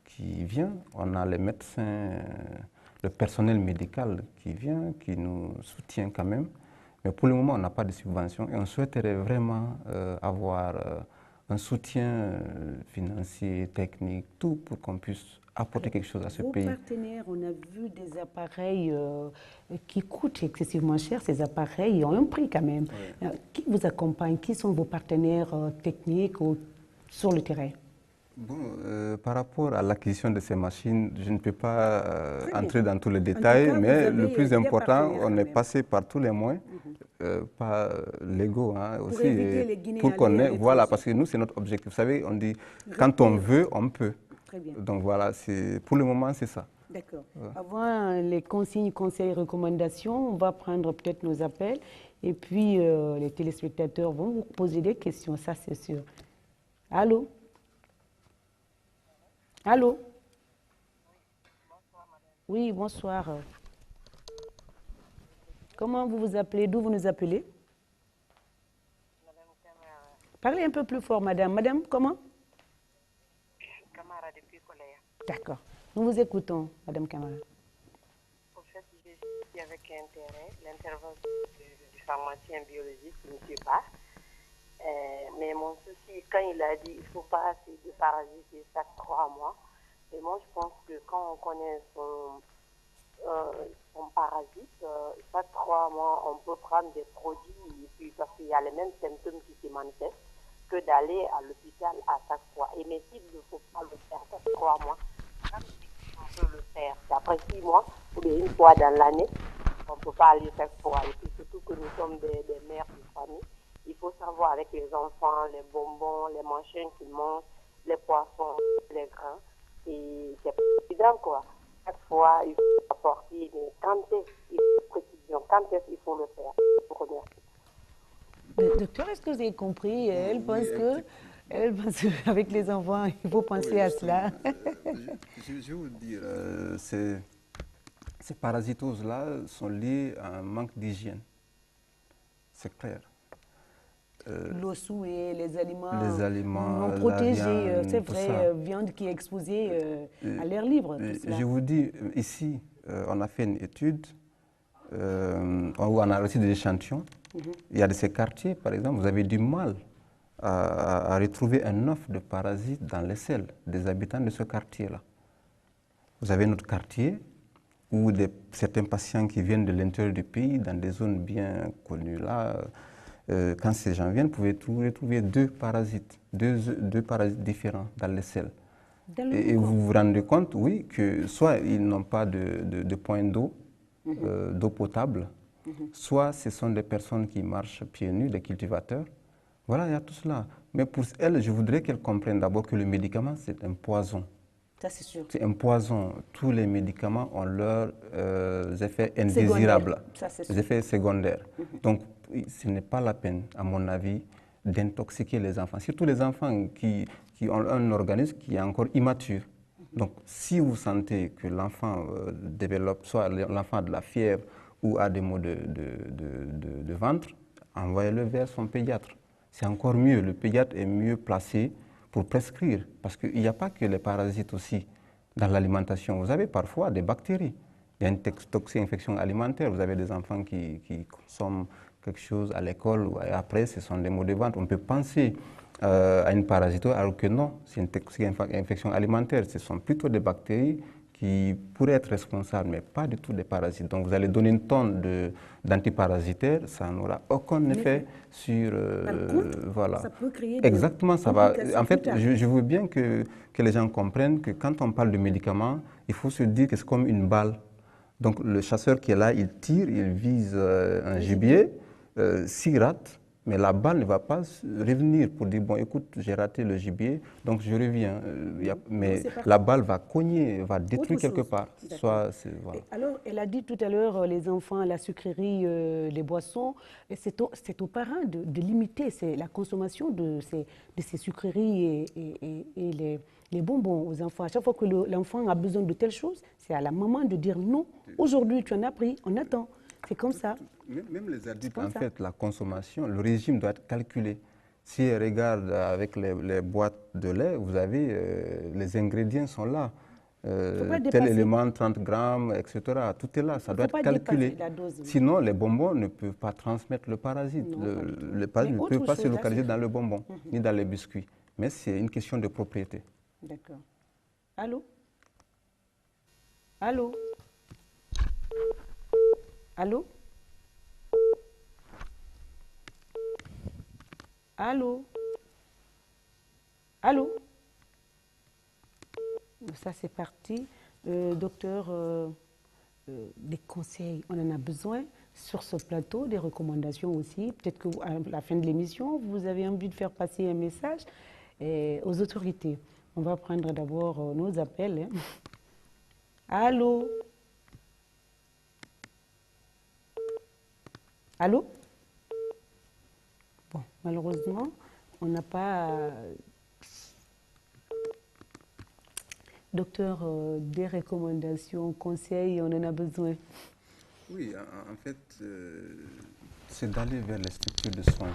qui vient, on a les médecins, le personnel médical qui vient, qui nous soutient quand même. Mais pour le moment, on n'a pas de subvention et on souhaiterait vraiment avoir un soutien financier, technique, tout pour qu'on puisse apporter quelque chose à ce pays. Vos partenaires, on a vu des appareils qui coûtent excessivement cher. Ces appareils ont un prix quand même. Oui. Qui vous accompagne? Qui sont vos partenaires techniques ou sur le terrain? Bon, par rapport à l'acquisition de ces machines, je ne peux pas entrer dans tous les détails, mais le plus important, on est passé par tous les moyens, par l'ego aussi, pour qu'on ait, voilà, parce que nous, c'est notre objectif. Vous savez, on dit, quand on veut, on peut. Très bien. Donc voilà, pour le moment, c'est ça. D'accord. Avant les consignes, conseils, recommandations, on va prendre peut-être nos appels, et puis les téléspectateurs vont vous poser des questions, ça c'est sûr. Allô? Allô? Oui, bonsoir. Comment vous vous appelez? D'où vous nous appelez? Parlez un peu plus fort, madame. Madame, comment? Camara depuis Colère. D'accord. Nous vous écoutons, madame Camara. En fait, j'ai suivi avec intérêt l'intervention du pharmacien biologiste, M. Ba. Mais mon souci, quand il a dit qu'il ne faut pas se déparasiter chaque 3 mois, et moi je pense que quand on connaît son parasite, chaque 3 mois on peut prendre des produits, et puis, parce qu'il y a les mêmes symptômes qui se manifestent, que d'aller à l'hôpital à chaque fois. Et mais s'il ne faut pas le faire chaque 3 mois, on peut le faire. Après 6 mois, ou bien une fois dans l'année, on ne peut pas aller chaque fois. Et puis surtout que nous sommes des mères de famille. Il faut savoir avec les enfants, les bonbons, les machins qu'ils mangent, les poissons, les grains. Et c'est pas évident, quoi. Chaque fois, il faut apporter, mais quand est-ce qu'il faut le faire? Je vous remercie. Docteur, est-ce que vous avez compris? Elle pense qu'avec les enfants, il faut penser à cela. Je vais vous dire, ces parasitoses-là sont liées à un manque d'hygiène. C'est clair. L'eau souillée, les aliments non protégés, c'est vrai, viande qui est exposée à l'air libre. Je vous dis, ici, on a fait une étude où on a reçu des échantillons. Il y a de ces quartiers, par exemple, vous avez du mal à retrouver un œuf de parasite dans les selles des habitants de ce quartier-là. Vous avez notre quartier ou certains patients qui viennent de l'intérieur du pays, dans des zones bien connues là, quand ces gens viennent, vous pouvez trouver deux parasites différents dans les selles. Et vous vous rendez compte, oui, que soit ils n'ont pas de point d'eau, d'eau potable, soit ce sont des personnes qui marchent pieds nus, des cultivateurs. Voilà, il y a tout cela. Mais pour elles, je voudrais qu'elles comprennent d'abord que le médicament, c'est un poison. Ça, c'est sûr. C'est un poison. Tous les médicaments ont leurs effets indésirables, les effets secondaires. Donc, ce n'est pas la peine, à mon avis, d'intoxiquer les enfants. Surtout les enfants qui ont un organisme qui est encore immature. Donc, si vous sentez que l'enfant développe, soit l'enfant a de la fièvre ou a des maux de ventre, envoyez-le vers son pédiatre. C'est encore mieux. Le pédiatre est mieux placé pour prescrire. Parce qu'il n'y a pas que les parasites aussi dans l'alimentation. Vous avez parfois des bactéries. Il y a une toxi-infection alimentaire. Vous avez des enfants qui consomment quelque chose à l'école et après, ce sont des maux de ventre. On peut penser à une parasite alors que non, c'est une toxi-infection alimentaire. Ce sont plutôt des bactéries qui pourraient être responsables, mais pas du tout des parasites. Donc vous allez donner une tonne d'antiparasitaires, ça n'aura aucun effet sur... voilà. Ça peut créer exactement, ça va. En fait, je veux bien que les gens comprennent que quand on parle de médicaments, il faut se dire que c'est comme une balle. Donc le chasseur qui est là, il tire, il vise un gibier, s'il rate, mais la balle ne va pas revenir pour dire, bon, écoute, j'ai raté le gibier, donc je reviens. Mais la balle va cogner, va détruire quelque part. Voilà. Alors, elle a dit tout à l'heure, les enfants, la sucrerie, les boissons, c'est aux parents de limiter la consommation de ces sucreries et les bonbons aux enfants. À chaque fois que l'enfant a besoin de telle chose, c'est à la maman de dire non, aujourd'hui tu en as pris, on attend. C'est comme ça. Même les adultes, en fait, la consommation, le régime doit être calculé. Si on regarde avec les boîtes de lait, vous avez, les ingrédients sont là. Tel élément, 30 grammes, etc. Tout est là, ça doit être calculé. Sinon, les bonbons ne peuvent pas transmettre le parasite. Le parasite ne peut pas se localiser dans le bonbon, ni dans les biscuits. Mais c'est une question de propriété. D'accord. Allô? Allô? Allô? Allô? Allô? Ça, c'est parti. Docteur, des conseils, on en a besoin sur ce plateau, des recommandations aussi. Peut-être qu'à la fin de l'émission, vous avez envie de faire passer un message aux autorités. On va prendre d'abord nos appels. Hein. Allô? Allô? Bon, malheureusement, on n'a pas... Docteur, des recommandations, conseils, on en a besoin. Oui, en fait, c'est d'aller vers les structures de soins.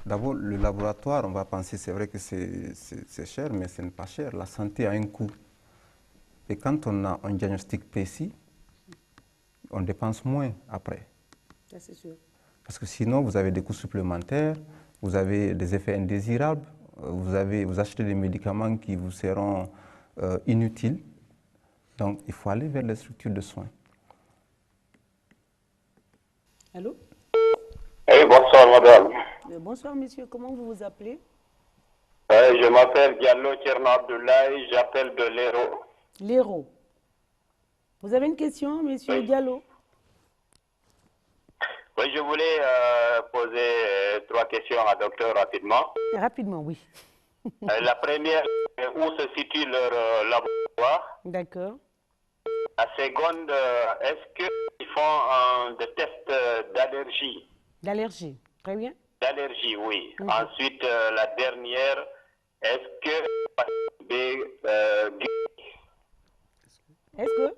D'abord, le laboratoire, on va penser, c'est vrai que c'est cher, mais ce n'est pas cher. La santé a un coût. Et quand on a un diagnostic précis, on dépense moins après. Ça, c'est sûr. Parce que sinon, vous avez des coûts supplémentaires, vous avez des effets indésirables, vous achetez des médicaments qui vous seront inutiles. Donc, il faut aller vers les structures de soins. Allô? Oui, bonsoir madame. Bonsoir monsieur, comment vous vous appelez? Je m'appelle Diallo Tcherno Abdoulaye, j'appelle de l'Hérault. L'Hérault. Vous avez une question, monsieur Diallo? Oui, je voulais poser 3 questions à docteur rapidement. Rapidement, oui. La première, où se situe leur laboratoire? D'accord. La seconde, est-ce qu'ils font des tests d'allergie? D'allergie, très bien. D'allergie, oui. Ensuite, la dernière, est-ce que... Est-ce que...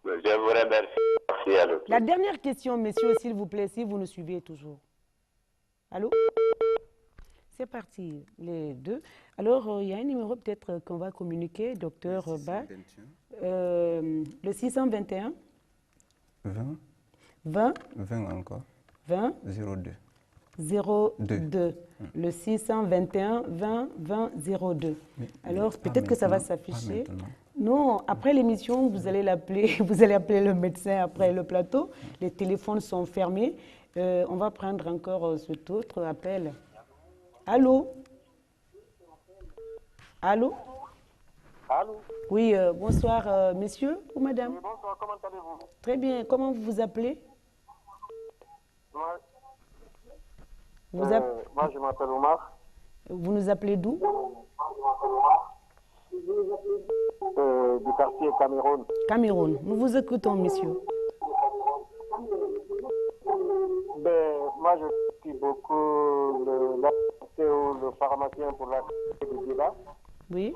Je vous remercie. Merci à l'autre. La dernière question, messieurs, s'il vous plaît, si vous nous suivez toujours. Allô? C'est parti, les deux. Alors, il y a un numéro peut-être qu'on va communiquer, docteur Ba. Le 621 20 20 20 encore 20 02 02. Le 621 20 20 02. Alors, peut-être que ça va s'afficher. Non, après l'émission, vous allez l'appeler, vous allez appeler le médecin après le plateau. Les téléphones sont fermés. On va prendre encore cet autre appel. Allô? Allô? Allô? Oui, bonsoir, messieurs ou madame? Oui, bonsoir, comment allez-vous? Très bien, comment vous vous appelez? Moi, Vous je m'appelle Omar. Vous nous appelez d'où? Du quartier Cameroun. Cameroun. Nous vous écoutons, messieurs. Moi, je suis beaucoup le pharmacien pour la du débat. Oui.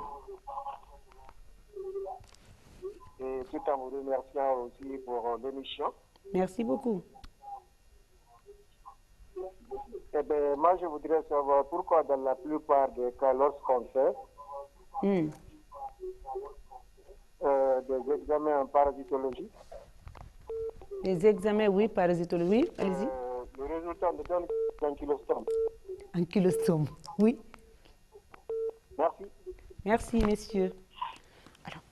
Et tout en vous remerciant aussi pour l'émission. Merci beaucoup. Moi, je voudrais savoir pourquoi dans la plupart des cas, lorsqu'on fait des examens en parasitologie, Les examens, oui, parasitologie, oui, allez-y. Le résultat nous donne un kilostome. Un kilostome, oui. Merci. Merci, messieurs. Alors.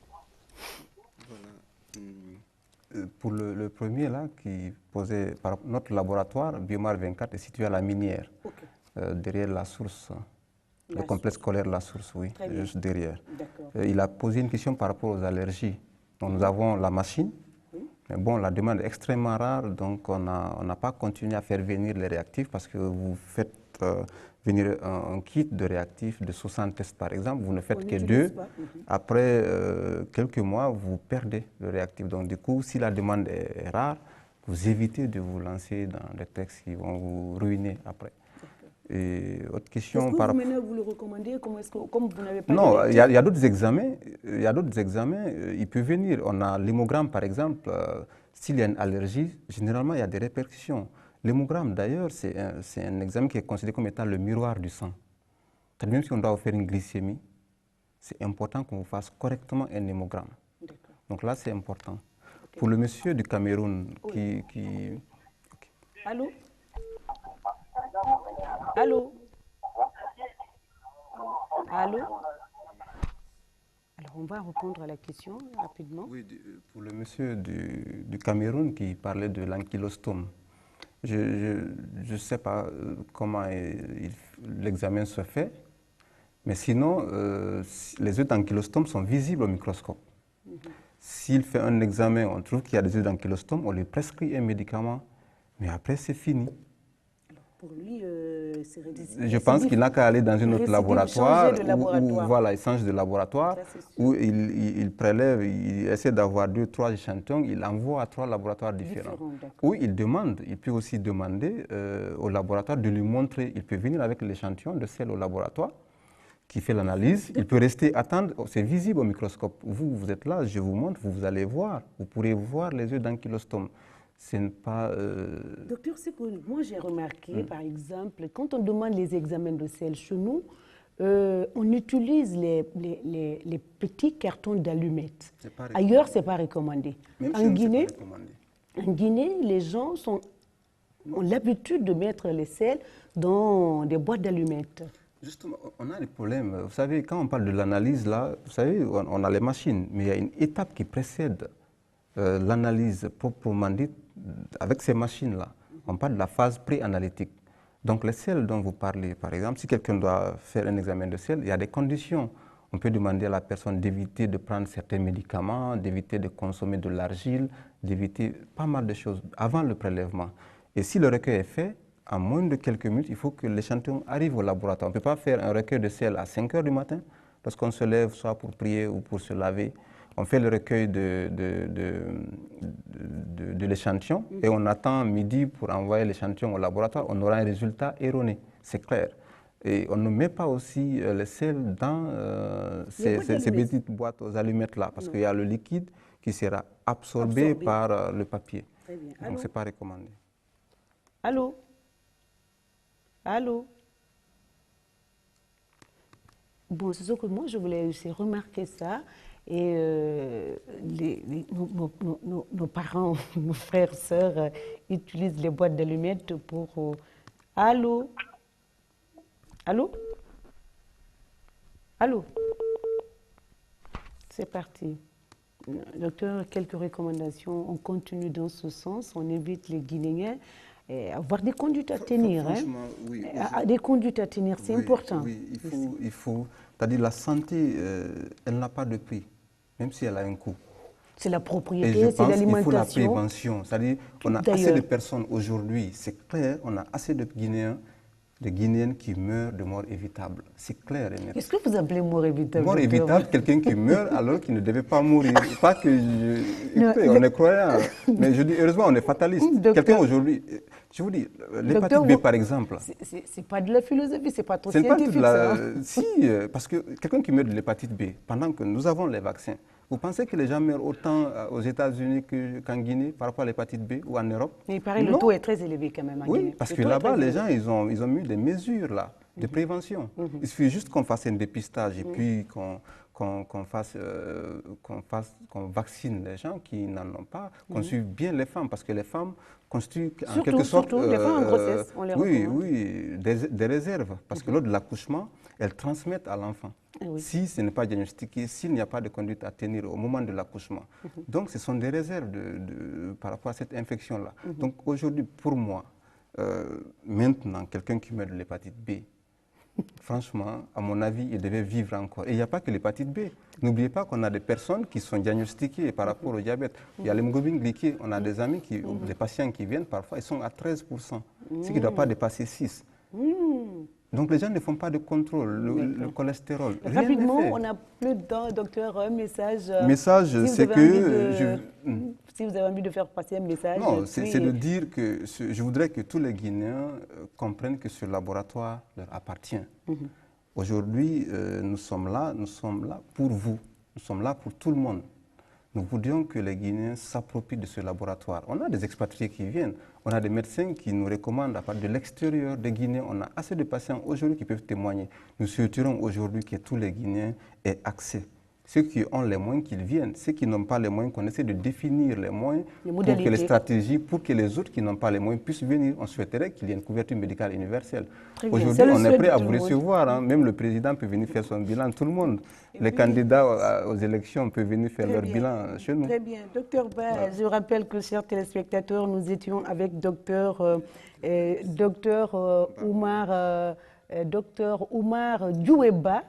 Voilà. Pour le premier, là, qui posait par notre laboratoire, Biomar 24, est situé à la Minière, derrière la source, le complexe scolaire La Source, oui, juste derrière. Il a posé une question par rapport aux allergies. Donc, nous avons la machine, mais bon, la demande est extrêmement rare, donc on n'a pas continué à faire venir les réactifs parce que vous faites venir un kit de réactifs de 60 tests par exemple, vous ne faites que 2. Après quelques mois, vous perdez le réactif. Donc du coup, si la demande est rare, vous évitez de vous lancer dans des textes qui vont vous ruiner après. Et autre question est-ce que vous, maintenant, vous le recommandez comme vous n'avez pas Non, il y a d'autres examens. Il y a d'autres examens. Il peut venir. On a l'hémogramme, par exemple. S'il y a une allergie, généralement, il y a des répercussions. L'hémogramme, d'ailleurs, c'est un examen qui est considéré comme étant le miroir du sang. Même si on doit vous faire une glycémie, c'est important qu'on vous fasse correctement un hémogramme. Donc là, c'est important. Pour le monsieur du Cameroun qui... Allô? Allô? Allô? Alors, on va répondre à la question rapidement. Oui, pour le monsieur du Cameroun qui parlait de l'ankylostome, je ne sais pas comment l'examen se fait, mais sinon, les œufs d'ankylostome sont visibles au microscope. S'il fait un examen, on trouve qu'il y a des œufs d'ankylostome, on lui prescrit un médicament, mais après, c'est fini. Pour lui, je pense qu'il n'a qu'à aller dans un autre laboratoire, voilà, il change de laboratoire, où il prélève, il essaie d'avoir 2 ou 3 échantillons, il envoie à 3 laboratoires différents. Ou il demande, il peut aussi demander au laboratoire de lui montrer, il peut venir avec l'échantillon de sel au laboratoire, qui fait l'analyse, il peut rester, attendre, c'est visible au microscope. Vous êtes là, je vous montre, vous allez voir, vous pourrez voir les œufs d'ankylostome. Ce n'est pas... Docteur, c'est que moi j'ai remarqué, par exemple, quand on demande les examens de sel chez nous, on utilise les petits cartons d'allumettes. Ailleurs, ce n'est pas recommandé. En Guinée, les gens ont l'habitude de mettre les sels dans des boîtes d'allumettes. Justement, on a des problèmes. Vous savez, quand on parle de l'analyse, là, vous savez, on a les machines, mais il y a une étape qui précède l'analyse proprement dite avec ces machines-là. On parle de la phase pré-analytique. Donc les sels dont vous parlez, par exemple, si quelqu'un doit faire un examen de sel, il y a des conditions. On peut demander à la personne d'éviter de prendre certains médicaments, d'éviter de consommer de l'argile, d'éviter pas mal de choses avant le prélèvement. Et si le recueil est fait, en moins de quelques minutes, il faut que l'échantillon arrive au laboratoire. On ne peut pas faire un recueil de sel à 5 h du matin, lorsqu'on se lève, soit pour prier ou pour se laver. On fait le recueil de l'échantillon et on attend midi pour envoyer l'échantillon au laboratoire. On aura un résultat erroné, c'est clair. Et on ne met pas aussi les sels dans ces petites boîtes aux allumettes-là, parce qu'il y a le liquide qui sera absorbé par le papier. Donc, ce n'est pas recommandé. Allô? Allô? Bon, c'est ce que moi, je voulais aussi remarquer ça. Et nos parents, nos frères, sœurs utilisent les boîtes d'allumettes pour... Allô? Allô? Allô? C'est parti. Docteur, quelques recommandations. On continue dans ce sens. On évite les Guinéens à avoir des conduites à tenir. Franchement, oui. Des conduites à tenir, c'est important. Oui, il faut. C'est-à-dire la santé, elle n'a pas de prix, même si elle a un coût. C'est la propriété, c'est l'alimentation. Il faut la prévention. C'est-à-dire qu'on a assez de personnes aujourd'hui, c'est clair, on a assez de Guinéens, de Guinéennes qui meurent de mort évitable. C'est clair et net. Qu'est-ce que vous appelez mort évitable? Mort évitable, quelqu'un qui meurt alors qu'il ne devait pas mourir. Pas que écoutez, on est croyant, mais je dis heureusement on est fataliste. Quelqu'un aujourd'hui, je vous dis, l'hépatite B par exemple. C'est pas de la philosophie, c'est pas trop scientifique ça. Si, parce que quelqu'un qui meurt de l'hépatite B, pendant que nous avons les vaccins, vous pensez que les gens meurent autant aux États-Unis qu'en Guinée par rapport à l'hépatite B ou en Europe? Mais il paraît que le taux est très élevé quand même en Guinée. Oui, parce que là-bas, les gens, ils ont mis des mesures là, de prévention. Il suffit juste qu'on fasse un dépistage et puis qu'on vaccine les gens qui n'en ont pas, qu'on suive bien les femmes, parce que les femmes constituent en quelque sorte... Surtout les femmes en grossesse, on les recommande. Oui, des réserves, parce que lors de l'accouchement, elles transmettent à l'enfant. Oui. Si ce n'est pas diagnostiqué, s'il n'y a pas de conduite à tenir au moment de l'accouchement. Donc, ce sont des réserves par rapport à cette infection-là. Donc, aujourd'hui, pour moi, maintenant, quelqu'un qui meurt de l'hépatite B, franchement, à mon avis, il devait vivre encore. Et il n'y a pas que l'hépatite B. N'oubliez pas qu'on a des personnes qui sont diagnostiquées par rapport au diabète. Il y a l'hémoglobine glyquée. On a des amis, des patients qui viennent, parfois, ils sont à 13%, ce qui ne doit pas dépasser 6%. Donc les gens ne font pas de contrôle, le cholestérol. Rapidement, on n'a plus de temps, docteur, un message. Message, c'est que... Si vous avez envie de faire passer un message... Non, c'est de dire que je voudrais que tous les Guinéens comprennent que ce laboratoire leur appartient. Aujourd'hui, nous sommes là pour vous, nous sommes là pour tout le monde. Nous voudrions que les Guinéens s'approprient de ce laboratoire. On a des expatriés qui viennent, on a des médecins qui nous recommandent à partir de l'extérieur des Guinéens. On a assez de patients aujourd'hui qui peuvent témoigner. Nous souhaiterions aujourd'hui que tous les Guinéens aient accès. Ceux qui ont les moyens qu'ils viennent, ceux qui n'ont pas les moyens, qu'on essaie de définir les moyens pour que les stratégies, pour que les autres qui n'ont pas les moyens puissent venir. On souhaiterait qu'il y ait une couverture médicale universelle. Aujourd'hui, on est prêt à vous recevoir. Hein. Même le président peut venir faire son bilan, tout le monde. Les candidats aux élections peuvent venir faire leur bilan chez nous. Très bien. Docteur Ba, je rappelle que, chers téléspectateurs, nous étions avec docteur Oumar Djoueba,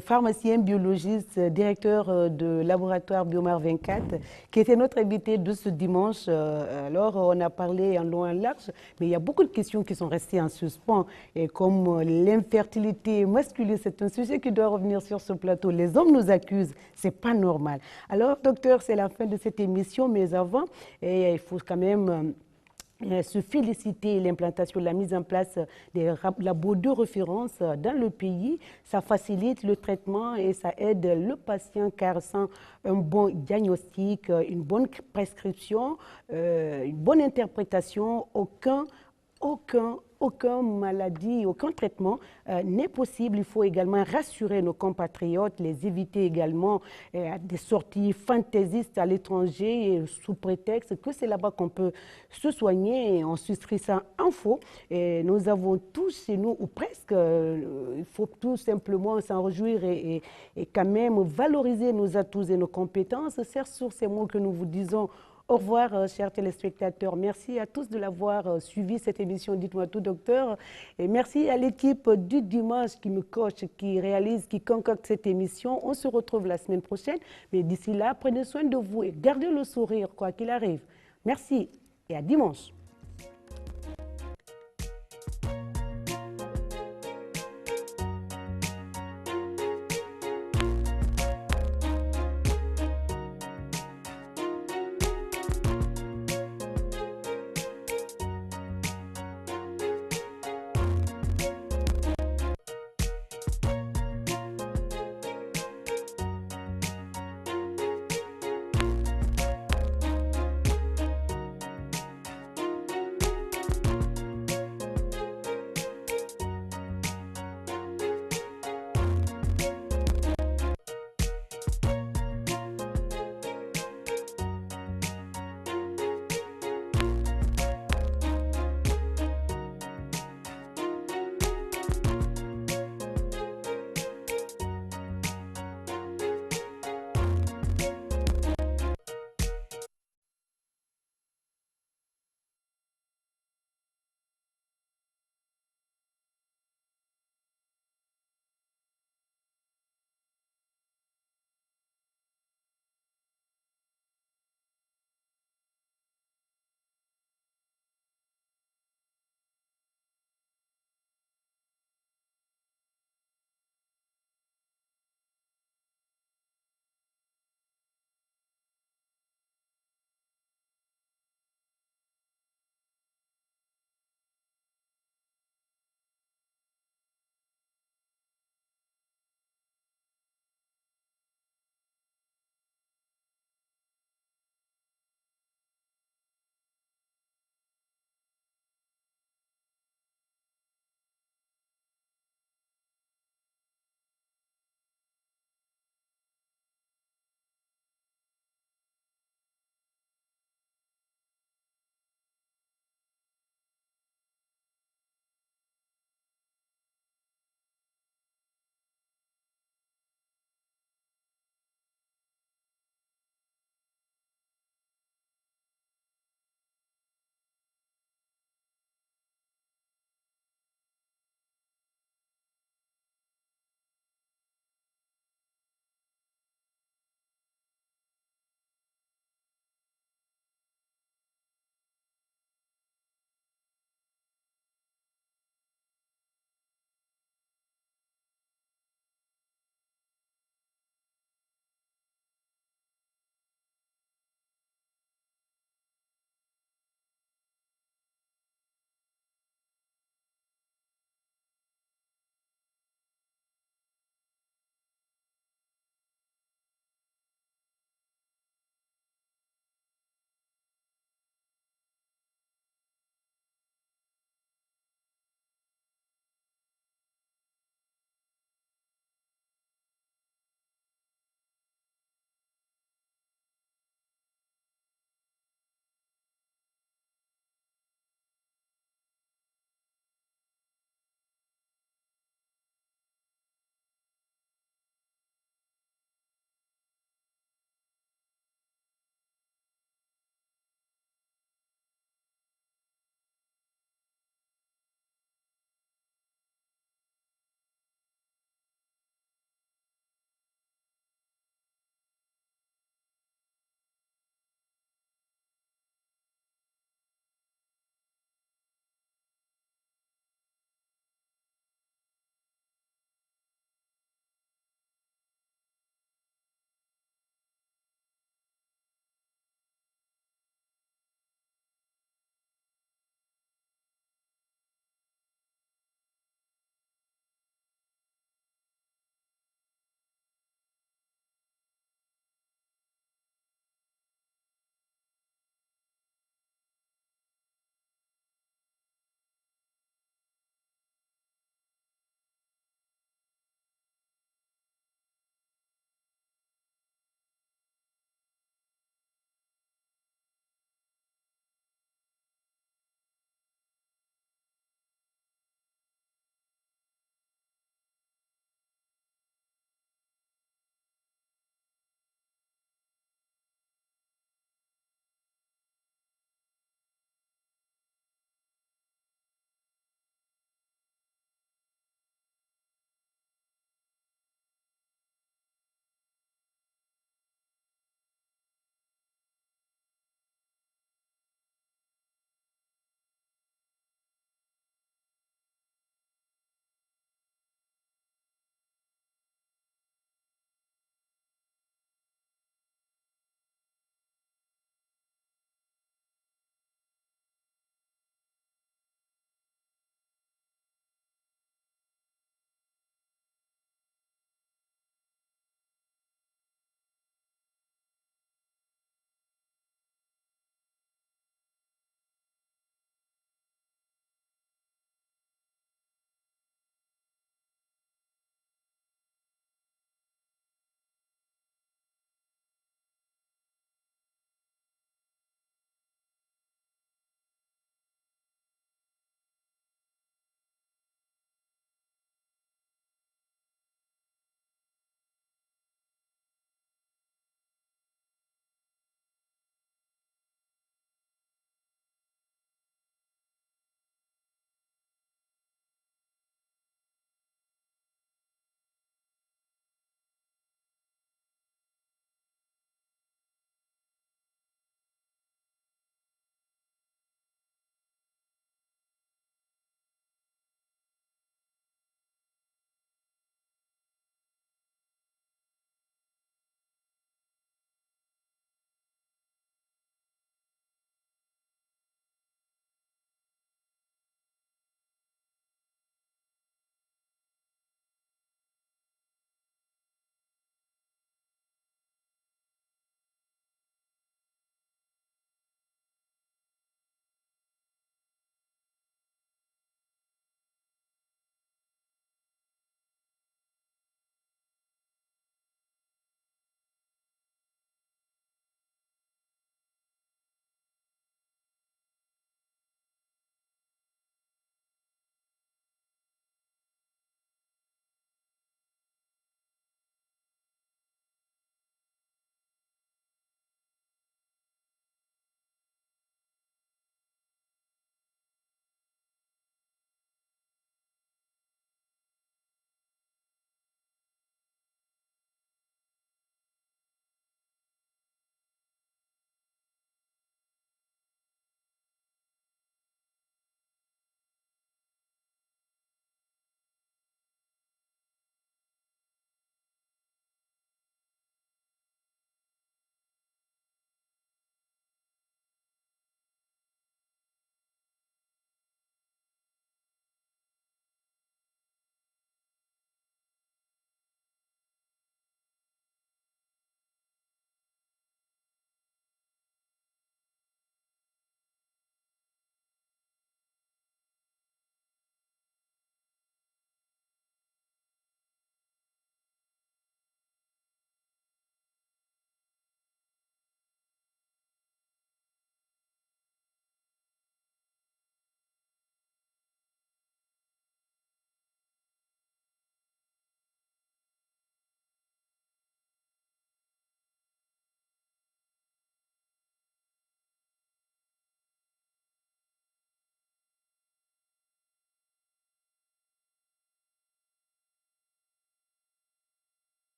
pharmacien biologiste, directeur de laboratoire Biomar 24, qui était notre invité de ce dimanche. Alors, on a parlé en long et en large, mais il y a beaucoup de questions qui sont restées en suspens, et comme l'infertilité masculine, c'est un sujet qui doit revenir sur ce plateau. Les hommes nous accusent, c'est pas normal. Alors, docteur, c'est la fin de cette émission, mais avant, il faut quand même... se féliciter l'implantation, la mise en place des labos de référence dans le pays. Ça facilite le traitement et ça aide le patient car sans un bon diagnostic, une bonne prescription, une bonne interprétation, aucun maladie, aucun traitement n'est possible. Il faut également rassurer nos compatriotes, les éviter également des sorties fantaisistes à l'étranger sous prétexte que c'est là-bas qu'on peut se soigner. Et on souscrit ça en faux. Et nous avons tous chez nous, ou presque, il faut tout simplement s'en réjouir et quand même valoriser nos atouts et nos compétences. C'est sur ces mots que nous vous disons au revoir, chers téléspectateurs. Merci à tous de l'avoir suivi, cette émission Dites-moi tout, docteur. Et merci à l'équipe du dimanche qui me coach, qui réalise, qui concocte cette émission. On se retrouve la semaine prochaine. Mais d'ici là, prenez soin de vous et gardez le sourire, quoi qu'il arrive. Merci et à dimanche.